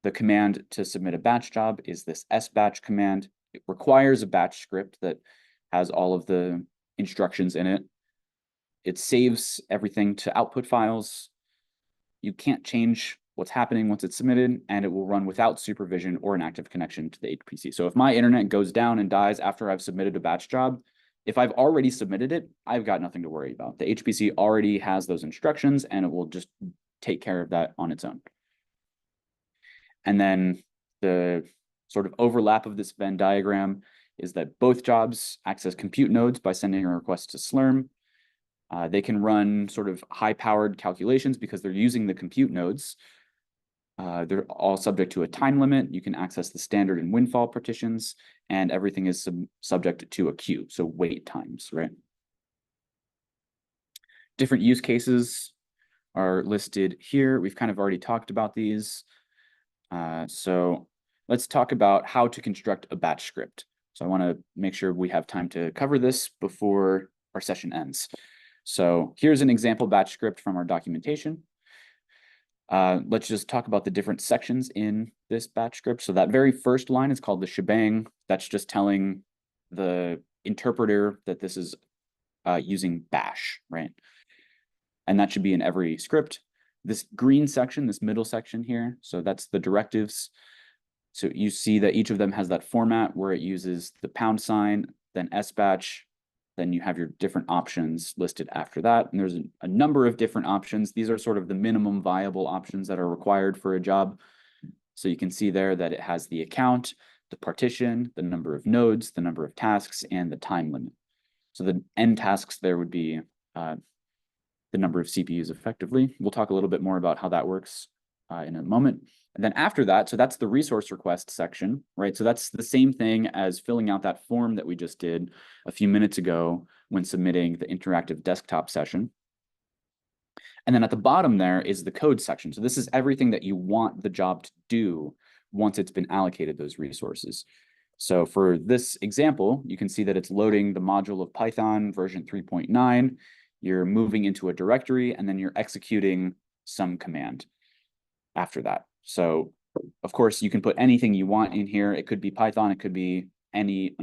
Speaker 1: the command to submit a batch job is this sbatch command. It requires a batch script that has all of the instructions in it. it saves everything to output files. You can't change what's happening once it's submitted, and it will run without supervision or an active connection to the HPC. So if my internet goes down and dies after I've submitted a batch job, if I've already submitted it, I've got nothing to worry about. The HPC already has those instructions, and it will just take care of that on its own. And then the sort of overlap of this Venn diagram is that both jobs access compute nodes by sending a request to Slurm. They can run sort of high-powered calculations because they're using the compute nodes. They're all subject to a time limit. You can access the standard and windfall partitions, and everything is subject to a queue, so wait times, right? Different use cases are listed here. We've kind of already talked about these. So let's talk about how to construct a batch script. So I want to make sure we have time to cover this before our session ends. So here's an example batch script from our documentation. Let's just talk about the different sections in this batch script. So that very first line is called the shebang. That's just telling the interpreter that this is using bash, right? And that should be in every script. This green section, this middle section here, so that's the directives. So you see that each of them has that format where it uses the £, then sbatch, then you have your different options listed after that. And there's a number of different options. These are sort of the minimum viable options that are required for a job. So you can see there that it has the account, the partition, the number of nodes, the number of tasks, and the time limit. So the end tasks there would be the number of CPUs effectively. We'll talk a little bit more about how that works in a moment. And then after that, so that's the resource request section, right? So that's the same thing as filling out that form that we just did a few minutes ago when submitting the interactive desktop session. And then at the bottom there is the code section. So this is everything that you want the job to do once it's been allocated those resources. So for this example, you can see that it's loading the module of Python version 3.9. You're moving into a directory, and then you're executing some command after that. So of course, you can put anything you want in here. It could be Python. It could be any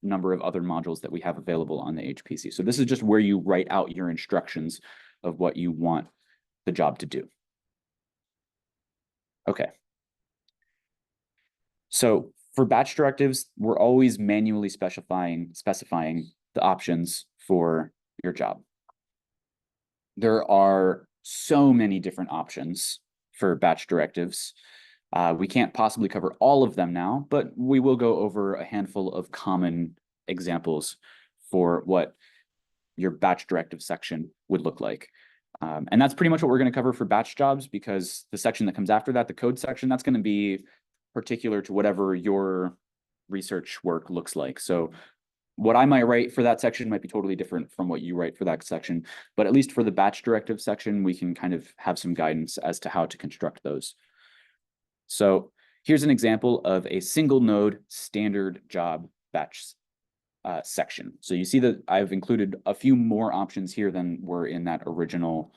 Speaker 1: number of other modules that we have available on the HPC. So this is just where you write out your instructions of what you want the job to do. Okay. So for batch directives, we're always manually specifying the options for your job. There are so many different options for batch directives. We can't possibly cover all of them now, but we will go over a handful of common examples for what your batch directive section would look like. And that's pretty much what we're going to cover for batch jobs, because the section that comes after that, the code section, that's going to be particular to whatever your research work looks like. So what I might write for that section might be totally different from what you write for that section. But at least for the batch directive section, we can kind of have some guidance as to how to construct those. So here's an example of a single node standard job batch section. So you see that I've included a few more options here than were in that original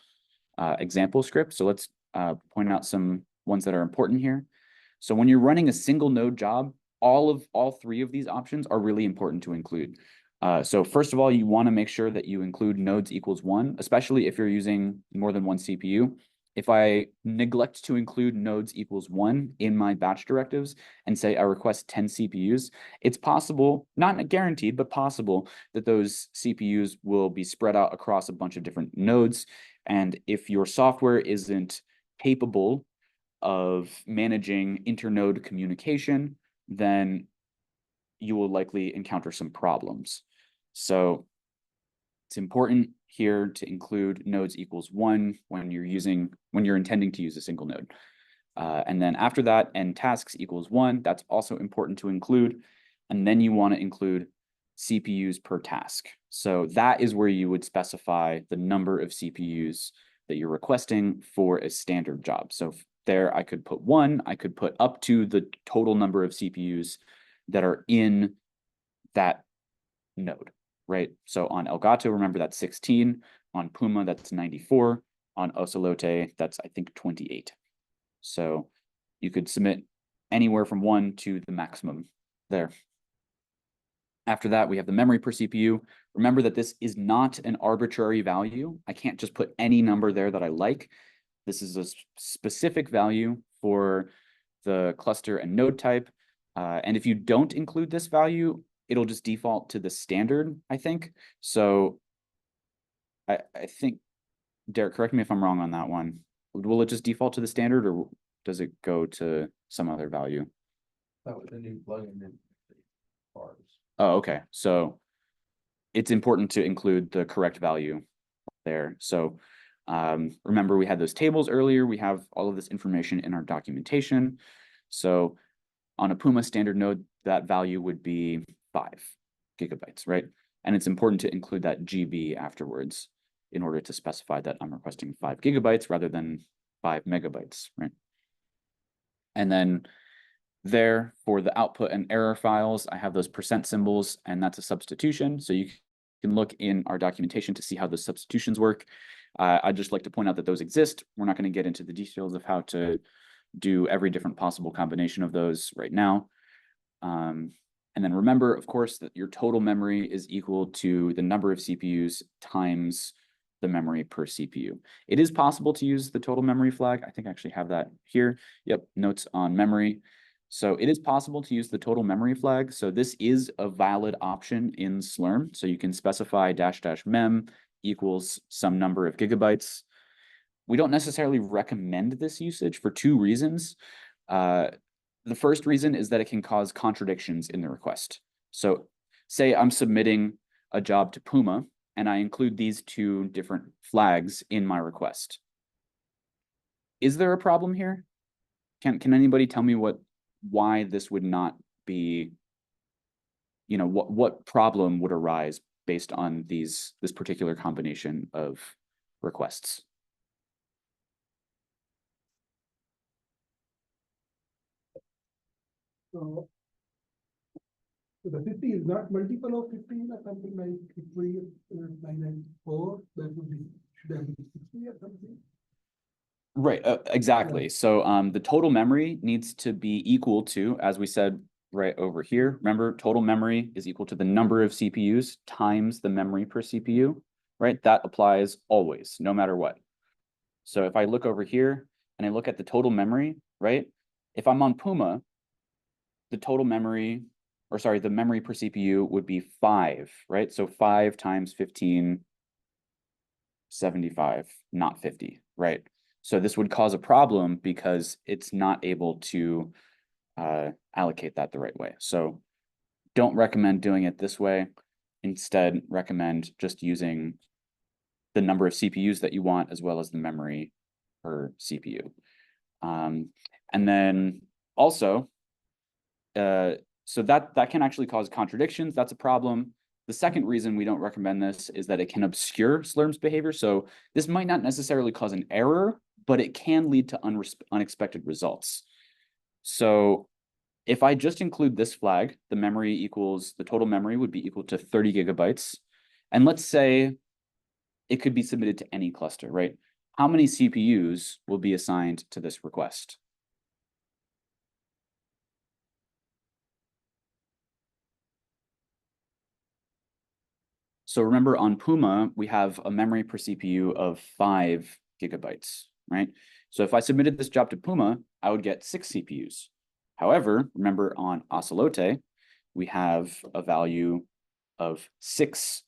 Speaker 1: example script. So let's point out some ones that are important here. So when you're running a single node job, all three of these options are really important to include. So first of all, you want to make sure that you include nodes equals 1, especially if you're using more than one CPU. If I neglect to include nodes equals 1 in my batch directives and say I request 10 CPUs, it's possible, not guaranteed, but possible that those CPUs will be spread out across a bunch of different nodes. And if your software isn't capable of managing internode communication, then you will likely encounter some problems. So it's important here to include nodes equals 1 when you're intending to use a single node. And then after that, and tasks equals 1, that's also important to include. And then you want to include CPUs per task. So that is where you would specify the number of CPUs that you're requesting for a standard job. So there I could put 1, I could put up to the total number of CPUs that are in that node, right? So on Elgato, remember that's 16. On Puma, that's 94. On Ocelote, that's I think 28. So you could submit anywhere from 1 to the maximum there. After that, we have the memory per CPU. Remember that this is not an arbitrary value. I can't just put any number there that I like. This is a specific value for the cluster and node type. And if you don't include this value, it'll just default to the standard, I think. So I think, Derek, correct me if I'm wrong on that one. Will it just default to the standard, or does it go to some other value?
Speaker 4: That was a new plugin in bars.
Speaker 1: Oh, okay. So it's important to include the correct value there. So remember, we had those tables earlier. We have all of this information in our documentation. So on a Puma standard node, that value would be 5 gigabytes, right? And it's important to include that GB afterwards in order to specify that I'm requesting 5 gigabytes rather than 5 megabytes, right? And then there for the output and error files, I have those % symbols, and that's a substitution. So you can look in our documentation to see how those substitutions work. I'd just like to point out that those exist. We're not going to get into the details of how to do every different possible combination of those right now. And then remember, of course, that your total memory is equal to the number of CPUs times the memory per CPU. It is possible to use the total memory flag. I think I actually have that here. Yep, notes on memory. So it is possible to use the total memory flag. So this is a valid option in Slurm. So you can specify --mem equals some number of gigabytes. We don't necessarily recommend this usage for 2 reasons. The first reason is that it can cause contradictions in the request. So say I'm submitting a job to Puma, and I include these 2 different flags in my request. Is there a problem here? Can anybody tell me why this would not be, what problem would arise based on this particular combination of requests?
Speaker 3: So the 50 is not multiple of 15 or something like if we 994, that would be, should have been 60 or something.
Speaker 1: Right, exactly.
Speaker 3: Yeah.
Speaker 1: So the total memory needs to be equal to, as we said right over here, remember, total memory is equal to the number of CPUs times the memory per CPU, right? That applies always, no matter what. So if I look over here and I look at the total memory, right? If I'm on Puma, the total memory, or sorry, the memory per CPU would be 5, right? So 5 times 15, 75, not 50, right? So this would cause a problem because it's not able to allocate that the right way. So don't recommend doing it this way. Instead, recommend just using the number of CPUs that you want as well as the memory per CPU. And then also, so that can actually cause contradictions. That's a problem. The second reason we don't recommend this is that it can obscure Slurm's behavior. So this might not necessarily cause an error, but it can lead to unexpected results. So if I just include this flag, the total memory would be equal to 30 gigabytes. And let's say it could be submitted to any cluster, right? How many CPUs will be assigned to this request? So remember, on Puma, we have a memory per CPU of 5 gigabytes, right? So if I submitted this job to Puma, I would get 6 CPUs. However, remember on Ocelote, we have a value of 6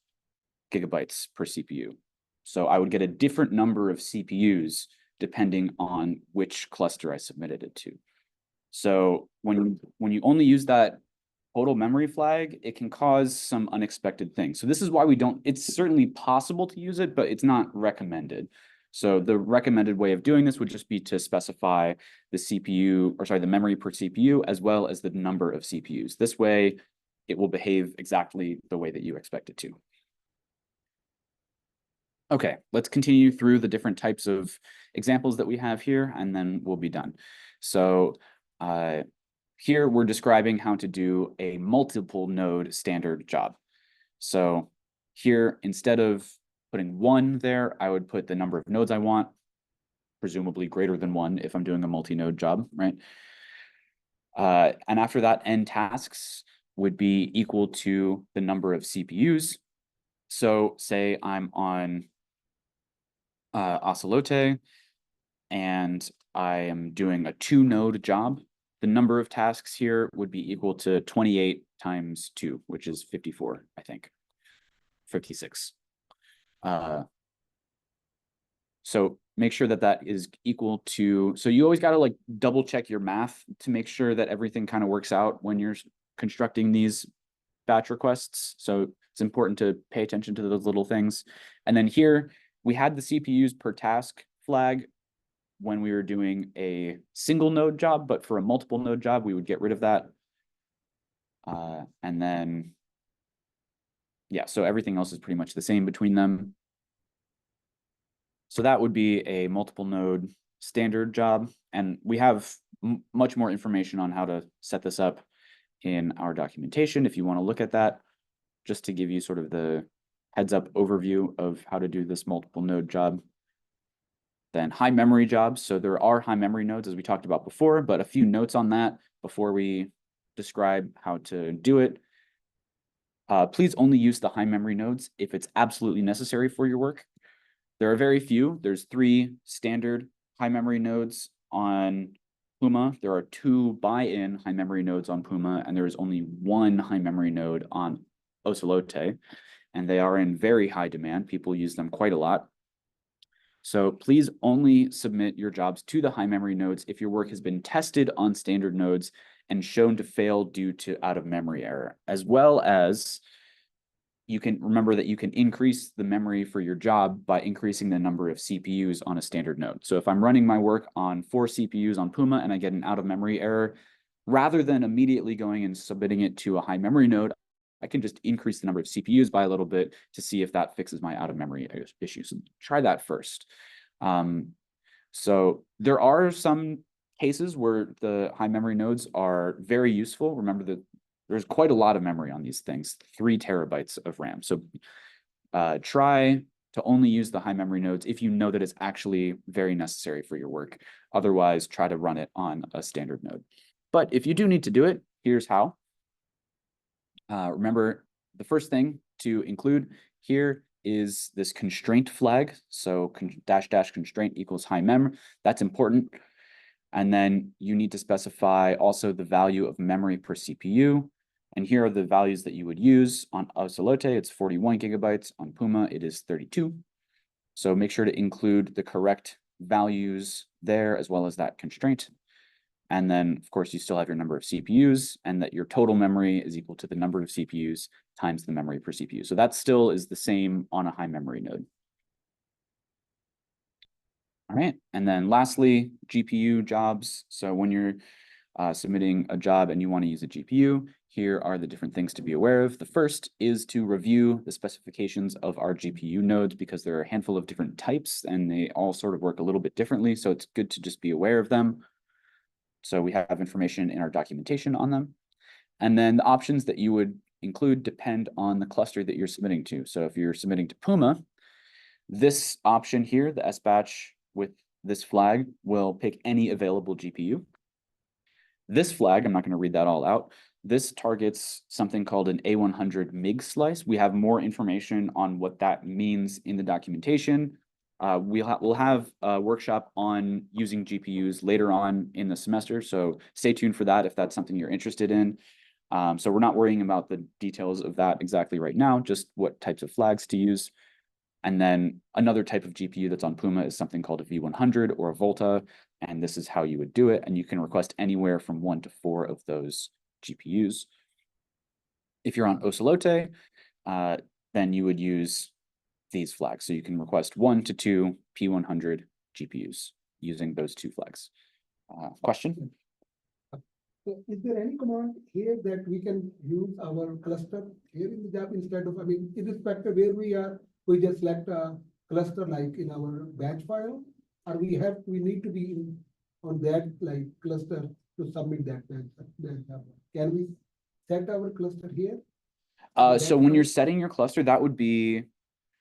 Speaker 1: gigabytes per CPU. So I would get a different number of CPUs depending on which cluster I submitted it to. So when you only use that total memory flag, it can cause some unexpected things. So this is why it's certainly possible to use it, but it's not recommended. So the recommended way of doing this would just be to specify the memory per CPU, as well as the number of CPUs. This way, it will behave exactly the way that you expect it to. Okay, let's continue through the different types of examples that we have here, and then we'll be done. So here we're describing how to do a multiple node standard job. So here, instead of putting 1 there, I would put the number of nodes I want, presumably greater than 1 if I'm doing a multi-node job, right? And after that, n tasks would be equal to the number of CPUs So say I'm on Ocelote and I am doing a 2-node job. The number of tasks here would be equal to 28 times 2, which is 54, I think. 56. So make sure that that is equal to, so you always got to like double check your math to make sure that everything kind of works out when you're constructing these batch requests. So it's important to pay attention to those little things. And then here we had the CPUs per task flag when we were doing a single node job, but for a multiple node job, we would get rid of that. And then, yeah, so everything else is pretty much the same between them. So that would be a multiple node standard job. And we have much more information on how to set this up in our documentation if you want to look at that, just to give you sort of the heads up overview of how to do this multiple node job. Then high memory jobs. So there are high memory nodes as we talked about before, but a few notes on that before we describe how to do it. Please only use the high memory nodes if it's absolutely necessary for your work. There are very few. There's 3 standard high memory nodes on Puma. There are 2 buy-in high memory nodes on Puma, and there is only 1 high memory node on Ocelote, and they are in very high demand. People use them quite a lot. So please only submit your jobs to the high memory nodes if your work has been tested on standard nodes and shown to fail due to out-of-memory error, as well as you can remember that you can increase the memory for your job by increasing the number of CPUs on a standard node. So if I'm running my work on 4 CPUs on Puma and I get an out-of-memory error, rather than immediately going and submitting it to a high memory node, I can just increase the number of CPUs by a little bit to see if that fixes my out-of-memory issue. So try that first. So there are some cases where the high memory nodes are very useful. Remember that there's quite a lot of memory on these things, 3 terabytes of RAM. So try to only use the high memory nodes if you know that it's actually very necessary for your work. Otherwise, try to run it on a standard node. But if you do need to do it, here's how. Remember, the first thing to include here is this constraint flag. So -- constraint equals high mem. That's important. And then you need to specify also the value of memory per CPU. And here are the values that you would use. On Ocelote, it's 41 gigabytes. On Puma, it is 32. So make sure to include the correct values there as well as that constraint. And then, of course, you still have your number of CPUs and that your total memory is equal to the number of CPUs times the memory per CPU. So that still is the same on a high memory node. All right, and then lastly, GPU jobs. So when you're submitting a job and you want to use a GPU, here are the different things to be aware of. The first is to review the specifications of our GPU nodes because there are a handful of different types and they all sort of work a little bit differently. So it's good to just be aware of them. So we have information in our documentation on them. And then the options that you would include depend on the cluster that you're submitting to. So if you're submitting to Puma, this option here, the SBatch with this flag, will pick any available GPU. This flag, I'm not going to read that all out. This targets something called an A100 MIG slice. We have more information on what that means in the documentation. We'll have a workshop on using GPUs later on in the semester, so stay tuned for that if that's something you're interested in. So we're not worrying about the details of that exactly right now, just what types of flags to use. And then another type of GPU that's on Puma is something called a V100 or a Volta, and this is how you would do it. And you can request anywhere from 1 to 4 of those GPUs. If you're on Ocelote, then you would use these flags. So you can request 1 to 2 P100 GPUs using those 2 flags. Question?
Speaker 3: So is there any command here that we can use our cluster here in the job instead of, I mean, irrespective where we are, we just select a cluster like in our batch file, or we need to be on that like cluster to submit that job. Can we set our cluster here?
Speaker 1: So when you're setting your cluster, that would be,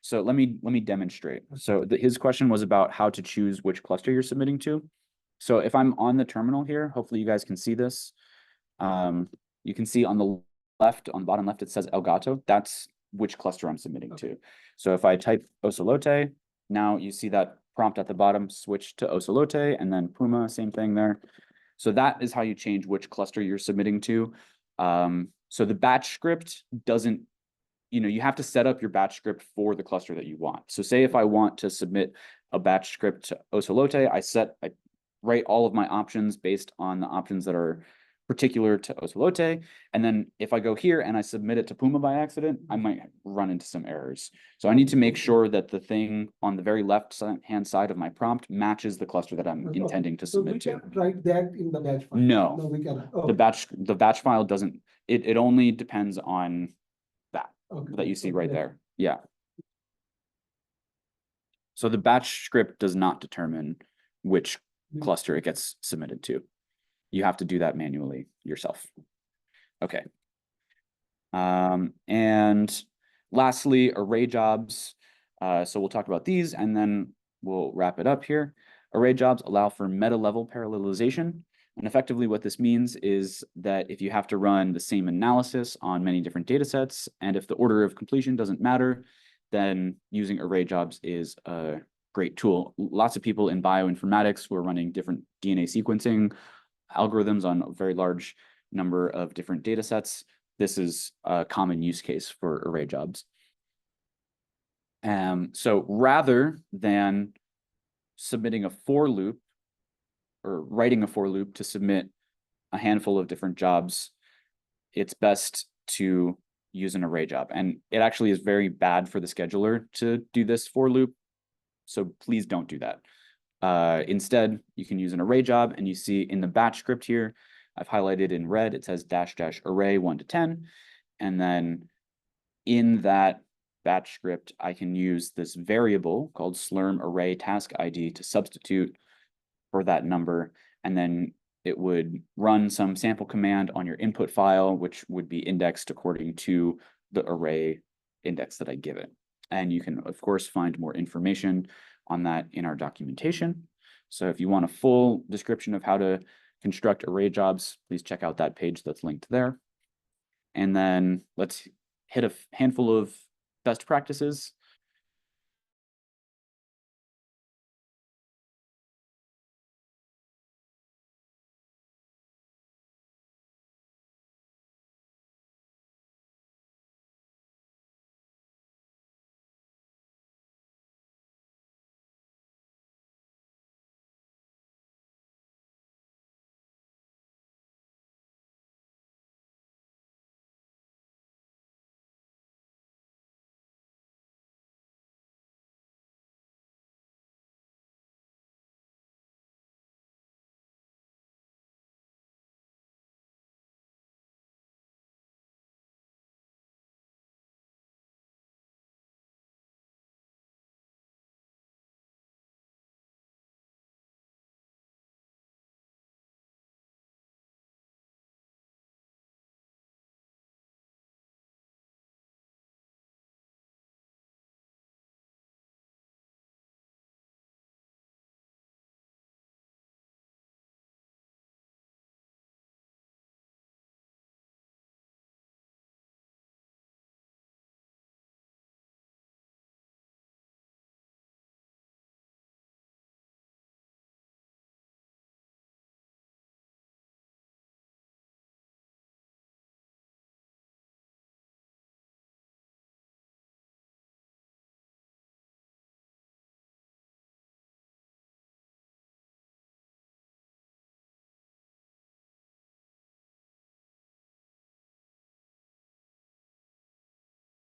Speaker 1: so let me demonstrate. So his question was about how to choose which cluster you're submitting to. So if I'm on the terminal here, hopefully you guys can see this. You can see on the left, on the bottom left, it says Elgato. That's which cluster I'm submitting to. So if I type Ocelote, now you see that prompt at the bottom, switch to Ocelote, and then Puma, same thing there. So that is how you change which cluster you're submitting to. So the batch script doesn't, you have to set up your batch script for the cluster that you want. So say if I want to submit a batch script to Ocelote, I write all of my options based on the options that are particular to Ocelote. And then if I go here and I submit it to Puma by accident, I might run into some errors. So I need to make sure that the thing on the very left hand side of my prompt matches the cluster that I'm intending to submit to.
Speaker 3: So we can't write that in the batch file?
Speaker 1: No.
Speaker 3: No, we cannot.
Speaker 1: The batch file doesn't, it only depends on that you see right there. Yeah. So the batch script does not determine which cluster it gets submitted to. You have to do that manually yourself. Okay. And lastly, array jobs. So we'll talk about these and then we'll wrap it up here. Array jobs allow for meta-level parallelization. And effectively what this means is that if you have to run the same analysis on many different data sets, and if the order of completion doesn't matter, then using array jobs is a great tool. Lots of people in bioinformatics who are running different DNA sequencing algorithms on a very large number of different data sets. This is a common use case for array jobs. So rather than submitting a for loop or writing a for loop to submit a handful of different jobs, it's best to use an array job. And it actually is very bad for the scheduler to do this for loop. So please don't do that. Instead, you can use an array job, and you see in the batch script here, I've highlighted in red, it says -- array 1 to 10. And then in that batch script, I can use this variable called slurm array task ID to substitute for that number. And then it would run some sample command on your input file, which would be indexed according to the array index that I give it. And you can, of course, find more information on that in our documentation. So if you want a full description of how to construct array jobs, please check out that page that's linked there. And then let's hit a handful of best practices.